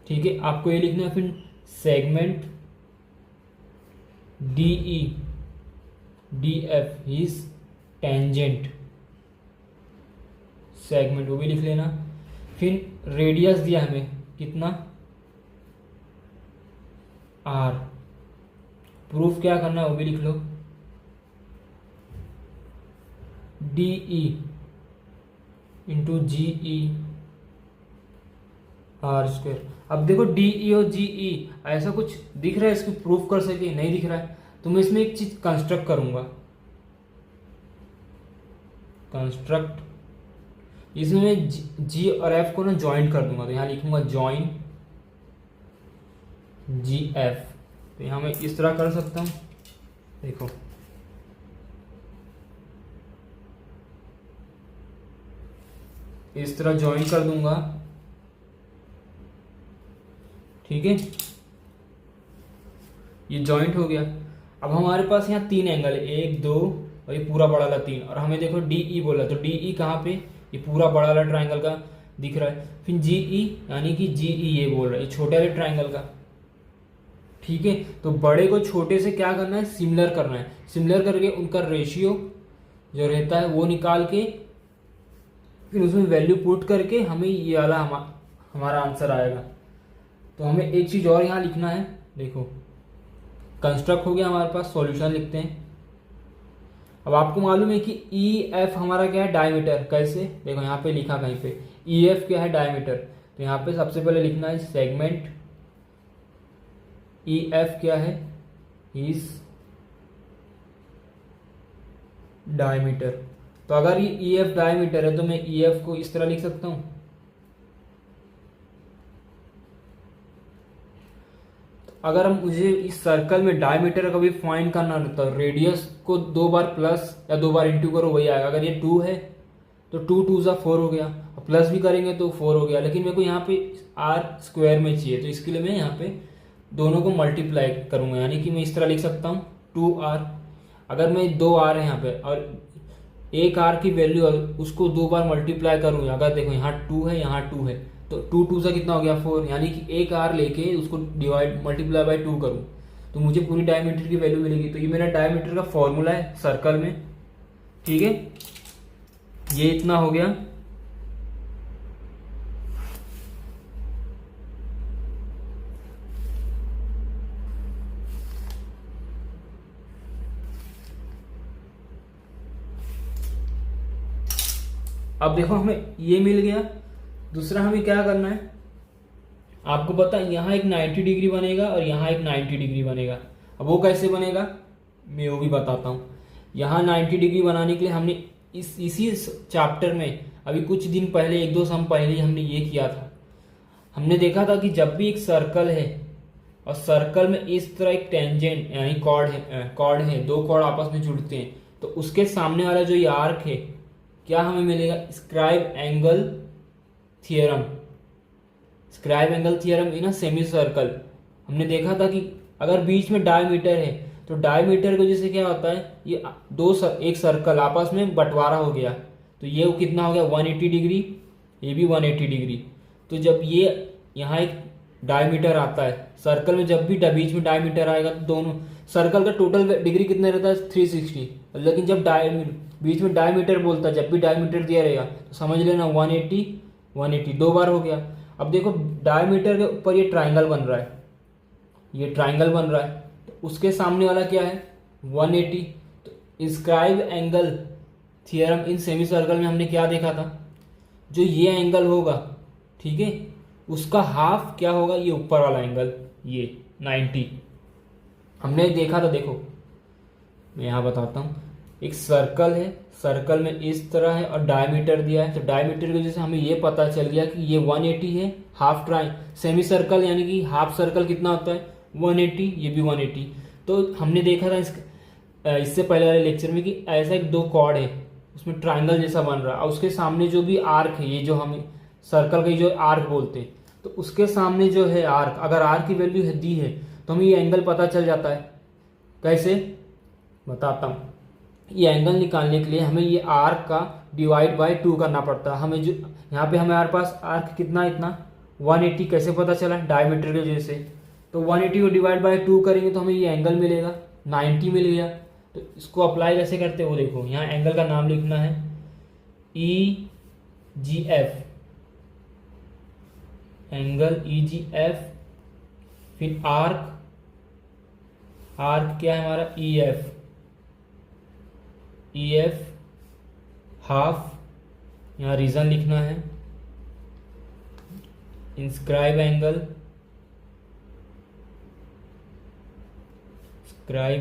Speaker 1: ठीक है। आपको ये लिखना है फिर segment DF is tangent, segment वो भी लिख लेना। फिर रेडियस दिया हमें कितना R, प्रूफ क्या करना है वो भी लिख लो, DE इंटू GE r²। अब देखो DE और GE ऐसा कुछ दिख रहा है, इसको प्रूफ कर सके, नहीं दिख रहा है, तो मैं इसमें एक चीज कंस्ट्रक्ट करूंगा, इसमें मैं G और F को ना ज्वाइंट कर दूंगा, तो यहाँ लिखूंगा ज्वाइन GF। तो यहाँ मैं इस तरह कर सकता हूँ, देखो इस तरह ज्वाइन कर दूंगा, ठीक है, ये जॉइंट हो गया। अब हमारे पास यहाँ 3 एंगल है, 1 2 और ये पूरा बड़ा वाला 3, और हमें देखो DE बोला, तो DE कहाँ पे, ये पूरा बड़ा वाला ट्राइंगल का दिख रहा है। फिर GE यानी कि GE ये बोल रहा है, ये छोटे वाले ट्राइंगल का, ठीक है। तो बड़े को छोटे से क्या करना है, सिमिलर करना है, सिमिलर करके उनका रेशियो जो रहता है वो निकाल के फिर उसमें वैल्यू पुट करके हमें ये वाला हमारा आंसर आएगा। तो हमें एक चीज और यहाँ लिखना है, देखो कंस्ट्रक्ट हो गया हमारे पास, सॉल्यूशन लिखते हैं। अब आपको मालूम है कि EF हमारा क्या है, डायमीटर। कैसे, देखो यहाँ पे लिखा कहीं पे EF क्या है, डायमीटर। तो यहाँ पे सबसे पहले लिखना है सेगमेंट EF क्या है, इज डायमीटर। तो अगर ये EF डायमीटर है तो मैं EF को इस तरह लिख सकता हूं, अगर हम मुझे इस सर्कल में डायमीटर का भी फाइंड करना रहता है, रेडियस को 2 बार प्लस या 2 बार इंटू करो वही आएगा। अगर ये 2 है तो 2 2 सा 4 हो गया, और प्लस भी करेंगे तो 4 हो गया, लेकिन मेरे को यहाँ पे r² में चाहिए, तो इसके लिए मैं यहाँ पे दोनों को मल्टीप्लाई करूंगा, यानी कि मैं इस तरह लिख सकता हूँ 2r। अगर मैं 2r है यहाँ पे और एक r की वैल्यू उसको 2 बार मल्टीप्लाई करूँ, अगर देखो यहाँ 2 है यहाँ 2 है, तो 2 2 से कितना हो गया 4, यानी कि एक r लेके उसको डिवाइड मल्टीप्लाई बाय 2 करूँ तो मुझे पूरी डायमीटर की वैल्यू मिलेगी। तो ये मेरा डायमीटर का फॉर्मूला है सर्कल में, ठीक है, ये इतना हो गया। अब देखो हमें ये मिल गया। दूसरा हमें क्या करना है, आपको पता है यहाँ एक 90 डिग्री बनेगा और यहाँ एक 90 डिग्री बनेगा। अब वो कैसे बनेगा मैं वो भी बताता हूँ। यहाँ 90 डिग्री बनाने के लिए हमने इसी चैप्टर में अभी कुछ दिन पहले 1-2 सम पहले हमने ये किया था। हमने देखा था कि जब भी एक सर्कल है और सर्कल में इस तरह एक टेंजेंट यानी कॉर्ड है, दो कॉर्ड आपस में जुड़ते हैं, तो उसके सामने वाला जो ये आर्क है, क्या हमें मिलेगा? Scribe angle theorem. Scribe angle theorem in a semi circle. हमने देखा था कि अगर बीच में डायमीटर है तो डायमीटर की वजह से क्या होता है, ये एक सर्कल आपस में बंटवारा हो गया, तो ये कितना हो गया 180 डिग्री, ये भी 180 डिग्री। तो जब ये यहाँ एक डायमीटर आता है सर्कल में, जब भी बीच में डायमीटर आएगा तो दोनों सर्कल का टोटल डिग्री कितना रहता है 360, लेकिन जब बीच में डायमीटर बोलता है, जब भी डायमीटर दिया रहेगा तो समझ लेना 180 180 दो बार हो गया। अब देखो डायमीटर के ऊपर ये ट्राइंगल बन रहा है, ये ट्राइंगल बन रहा है, तो उसके सामने वाला क्या है 180। तो scribe angle theorem in semi circle में हमने क्या देखा था, जो ये एंगल होगा, ठीक है, उसका हाफ क्या होगा, ये ऊपर वाला एंगल, ये 90 हमने देखा था। देखो मैं यहाँ बताता हूँ, एक सर्कल है, सर्कल में इस तरह है और डायमीटर दिया है, तो डायमीटर की वजह से हमें ये पता चल गया कि ये 180 है। हाफ सेमी सर्कल यानी कि हाफ सर्कल कितना होता है 180, ये भी 180। तो हमने देखा था इससे पहले वाले लेक्चर में कि ऐसा एक दो कॉर्ड है, उसमें ट्राइंगल जैसा बन रहा है, और उसके सामने जो भी आर्क है, ये जो हमें सर्कल का जो आर्क बोलते हैं, तो उसके सामने जो है आर्क, अगर आर्क की वैल्यू दी है तो हमें ये एंगल पता चल जाता है। कैसे बताता हूँ, ये एंगल निकालने के लिए हमें ये आर्क का डिवाइड बाय 2 करना पड़ता है। हमें जो यहाँ पे हमारे पास आर्क कितना इतना 180, कैसे पता चला, डायमीटर की वजह से, तो 180 को डिवाइड बाय 2 करेंगे तो हमें ये एंगल मिलेगा 90 मिल गया। तो इसको अप्लाई कैसे करते हो, देखो यहाँ एंगल का नाम लिखना है EGF, एंगल EGF, फिर आर्क क्या है हमारा EF हाफ, यहाँ रीजन लिखना है, inscribe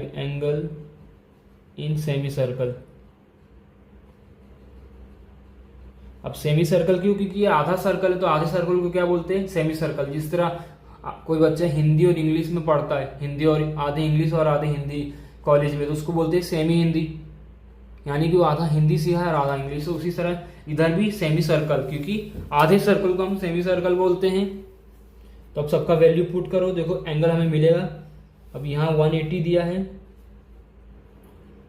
Speaker 1: angle in semi circle. अब सेमी सर्कल क्यों, क्योंकि ये आधा सर्कल है, तो आधे सर्कल को क्या बोलते हैं सेमी सर्कल। जिस तरह कोई बच्चा हिंदी और इंग्लिश में पढ़ता है, हिंदी और आधे इंग्लिश और आधे हिंदी कॉलेज में, तो उसको बोलते हैं सेमी हिंदी, यानी कि वो आधा हिंदी सीखा है और आधा इंग्लिश। तो उसी तरह इधर भी सेमी सर्कल, क्योंकि आधे सर्कल को हम सेमी सर्कल बोलते हैं। तो अब सबका वैल्यू पुट करो, देखो एंगल हमें मिलेगा। अब यहाँ 180 दिया है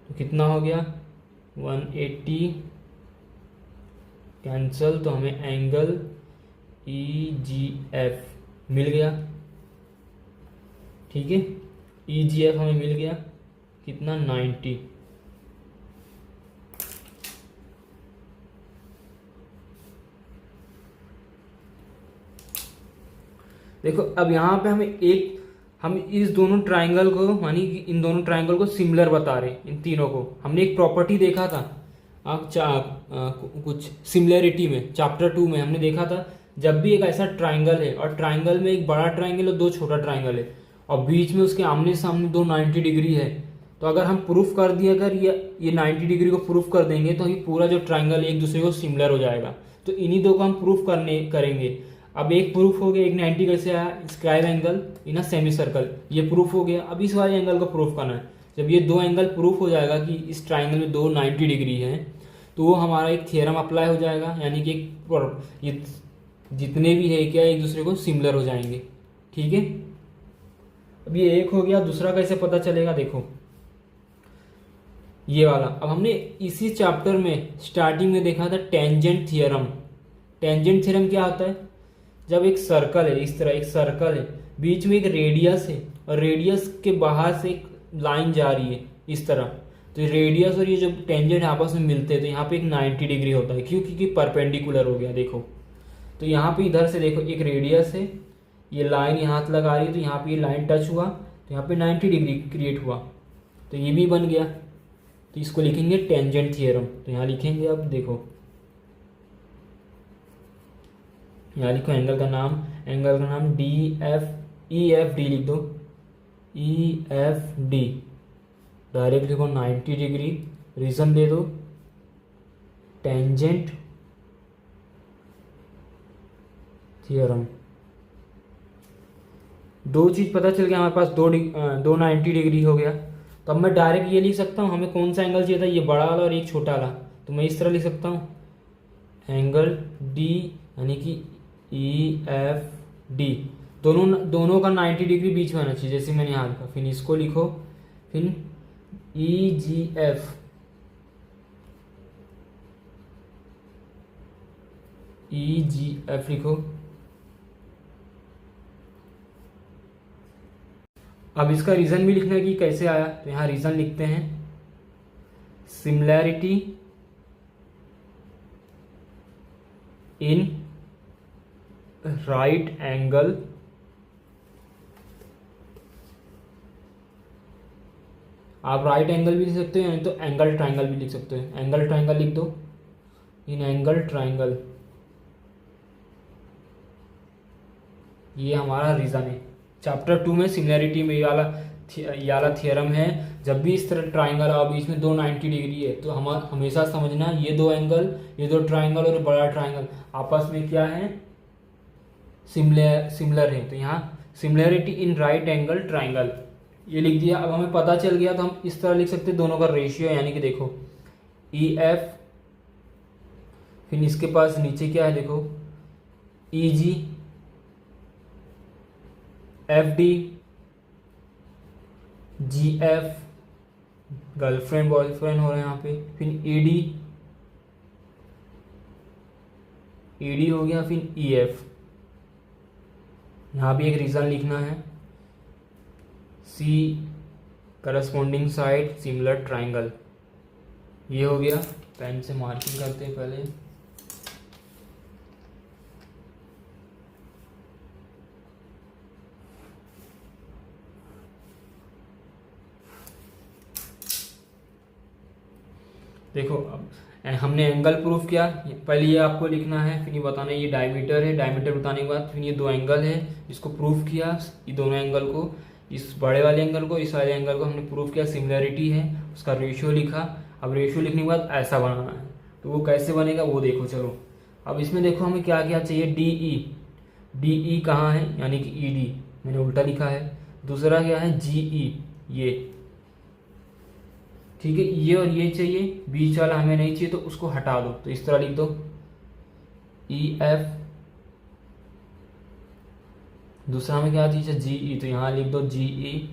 Speaker 1: तो कितना हो गया 180 कैंसल, तो हमें एंगल EGF मिल गया। ठीक है, EGF हमें मिल गया कितना 90। देखो अब यहाँ पे हम इस दोनों ट्राइंगल को, मानी कि इन दोनों ट्राइंगल को सिमिलर बता रहे, इन तीनों को। हमने एक प्रॉपर्टी देखा था कुछ सिमिलरिटी में, चैप्टर 2 में हमने देखा था, जब भी एक ऐसा ट्राइंगल है और ट्राइंगल में एक बड़ा ट्राइंगल और दो छोटा ट्राइंगल है और बीच में उसके आमने सामने दो 90 डिग्री है, तो अगर हम प्रूफ कर दिए, अगर ये 90 डिग्री को प्रूफ कर देंगे तो ये पूरा जो ट्राइंगल एक दूसरे को सिमिलर हो जाएगा। तो इन्हीं दो को हम प्रूफ करेंगे। अब एक प्रूफ हो गया, एक 90 कैसे आया, scribe angle in a semi circle, ये प्रूफ हो गया। अब इस वाले एंगल को प्रूफ करना है। जब ये दो एंगल प्रूफ हो जाएगा कि इस ट्राइंगल में दो 90 डिग्री है, तो वो हमारा एक थियरम अप्लाई हो जाएगा, यानी कि ये जितने भी है क्या एक दूसरे को सिमिलर हो जाएंगे। ठीक है, अब ये एक हो गया। दूसरा कैसे पता चलेगा, देखो ये वाला। अब हमने इसी चैप्टर में स्टार्टिंग में देखा था टेंजेंट थियरम। टेंजेंट थियरम क्या होता है, जब एक सर्कल है, इस तरह एक सर्कल है, बीच में एक रेडियस है और रेडियस के बाहर से एक लाइन जा रही है इस तरह, तो रेडियस और ये जो टेंजेंट आपस में मिलते हैं तो यहाँ पे एक 90 डिग्री होता है, क्योंकि परपेंडिकुलर हो गया। देखो तो यहाँ पे इधर से देखो एक रेडियस है, ये लाइन यहाँ लगा रही है, तो यहाँ पे ये लाइन टच हुआ तो यहाँ पे 90 डिग्री क्रिएट हुआ, तो ये भी बन गया। तो इसको लिखेंगे टेंजेंट थियरम। तो यहाँ लिखेंगे, अब देखो यहाँ लिखो एंगल का नाम EFD लिख दो, EFD डायरेक्ट लिखो 90 डिग्री, रीजन दे दो टेंजेंट थियरम। दो चीज़ पता चल गया हमारे पास, दो 90 डिग्री हो गया। तो अब मैं डायरेक्ट ये लिख सकता हूँ, हमें कौन सा एंगल चाहिए था, ये बड़ा वाला और एक छोटा वाला। तो मैं इस तरह लिख सकता हूँ एंगल डी यानी कि ई एफ डी, दोनों का 90 डिग्री बीच में आना चाहिए, जैसे मैंने यहाँ लिखा। फिर इसको लिखो, फिर ई जी एफ, ई जी एफ लिखो। अब इसका रीज़न भी लिखना है कि कैसे आया, तो यहाँ रीज़न लिखते हैं, सिमिलैरिटी इन राइट एंगल आप राइट एंगल भी लिख सकते हो, यानी तो एंगल ट्राइंगल भी लिख सकते हो। एंगल ट्राइंगल लिख दो, इन एंगल ट्राइंगल, ये हमारा रीज़न है। चैप्टर 2 में सिमिलैरिटी में ये वाला थियरम है, जब भी इस तरह ट्राइंगल आओ बीच में दो 90 डिग्री है, तो हम हमेशा समझना ये दो एंगल, ये दो ट्राइंगल और बड़ा ट्राइंगल आपस में क्या है, सिमिलर है। तो यहाँ similarity in right angle triangle ये लिख दिया। अब हमें पता चल गया तो हम इस तरह लिख सकते हैं दोनों का रेशियो, यानी कि देखो ई एफ, फिर इसके पास नीचे क्या है देखो ई जी, एफ डी, जी एफ, गर्लफ्रेंड बॉयफ्रेंड हो रहे हैं यहाँ पे, फिर ई डी हो गया, फिर ई एफ। यहाँ भी एक रीज़न लिखना है, सी करस्पॉन्डिंग साइड सिमिलर ट्राइंगल, ये हो गया। पेन से मार्किंग करते हैं पहले। देखो अब हमने एंगल प्रूफ किया, पहले ये आपको लिखना है, फिर ये बताना ये डायमीटर है, डायमीटर बताने के बाद फिर ये दो एंगल है, इसको प्रूफ किया, ये दोनों एंगल को, इस बड़े वाले एंगल को, इस वाले एंगल को हमने प्रूफ किया, सिमिलैरिटी है, उसका रेशियो लिखा। अब रेशियो लिखने के बाद ऐसा बनाना है, तो वो कैसे बनेगा वो देखो। चलो अब इसमें देखो हमें क्या क्या चाहिए, डी ई कहाँ है, यानी कि ई डी मैंने उल्टा लिखा है। दूसरा क्या है जी ई, ये ठीक है, ये और ये चाहिए, बीच वाला हमें नहीं चाहिए तो उसको हटा दो, तो इस तरह लिख दो ई एफ। दूसरा हमें क्या चाहिए जी ई, तो यहाँ लिख दो जी ई,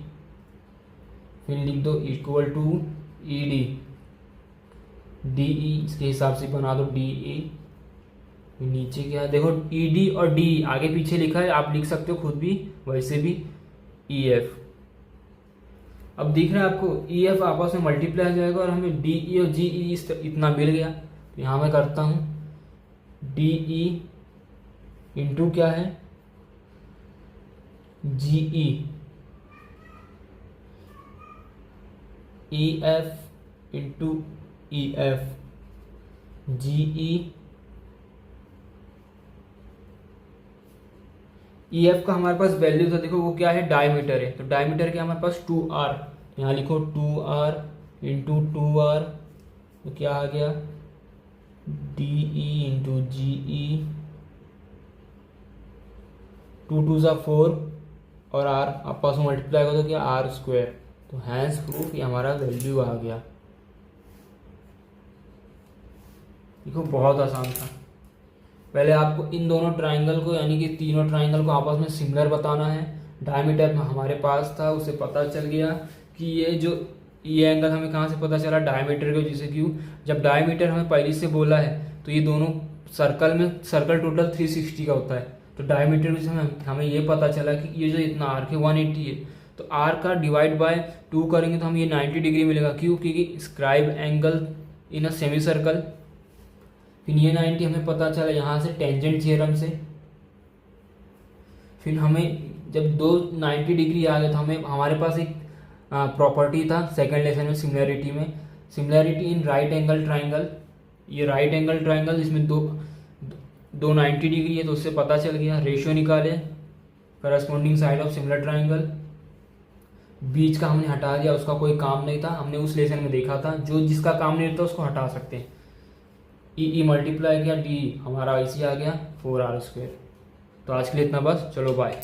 Speaker 1: फिर लिख दो equal to E D, D E इसके हिसाब से बना दो डी ई। नीचे क्या है देखो ई डी और डी आगे पीछे लिखा है, आप लिख सकते हो खुद भी, वैसे भी ई एफ। अब दिख रहा है आपको ई एफ आपस में मल्टीप्लाई हो जाएगा और हमें डी ई और जी ई इतना मिल गया। तो यहाँ मैं करता हूँ डी ई इंटू क्या है G E F into E F, G E F का हमारे पास वैल्यू था, देखो वो क्या है डायमीटर है, तो डायमीटर के हमारे पास 2r, यहाँ लिखो 2r इंटू 2r, तो क्या आ गया डी ई इंटू जी ई, 2 2 ज़ा 4 और r आपस में मल्टीप्लाई कर दो क्या r स्क्वायर। तो हैंस प्रूफ ये हमारा वैल्यू आ गया। देखो बहुत आसान था। पहले आपको इन दोनों ट्राइंगल को यानी कि तीनों ट्राइंगल को आपस में सिमिलर बताना है। डायमीटर में हमारे पास था, उसे पता चल गया कि ये एंगल हमें कहाँ से पता चला, डायमीटर की वजह से। क्यों, जब डायमीटर हमें पहले से बोला है तो ये दोनों सर्कल टोटल 360 का होता है, तो डायमीटर में से हमें ये पता चला कि ये जो इतना आर्क है 180 है, तो आर्क का डिवाइड बाय 2 करेंगे तो हमें ये 90 डिग्री मिलेगा। क्यों, क्योंकि scribe angle in a semi circle. फिर ये 90 हमें पता चला यहाँ से टेंजेंट थ्योरम से। फिर हमें जब दो 90 डिग्री आ गए तो हमारे पास एक प्रॉपर्टी था सेकंड लेसन में सिमिलैरिटी में, similarity in right angle triangle. ये राइट एंगल ट्राइंगल इसमें दो 90 डिग्री है, तो उससे पता चल गया। रेशियो निकाले corresponding side of similar triangle, बीच का हमने हटा दिया, उसका कोई काम नहीं था, हमने उस लेसन में देखा था। जो जिसका काम नहीं रहता उसको हटा सकते हैं। ई मल्टीप्लाई किया, डी हमारा इसी आ गया 4r स्क्वायर। तो आज के लिए इतना बस, चलो बाय।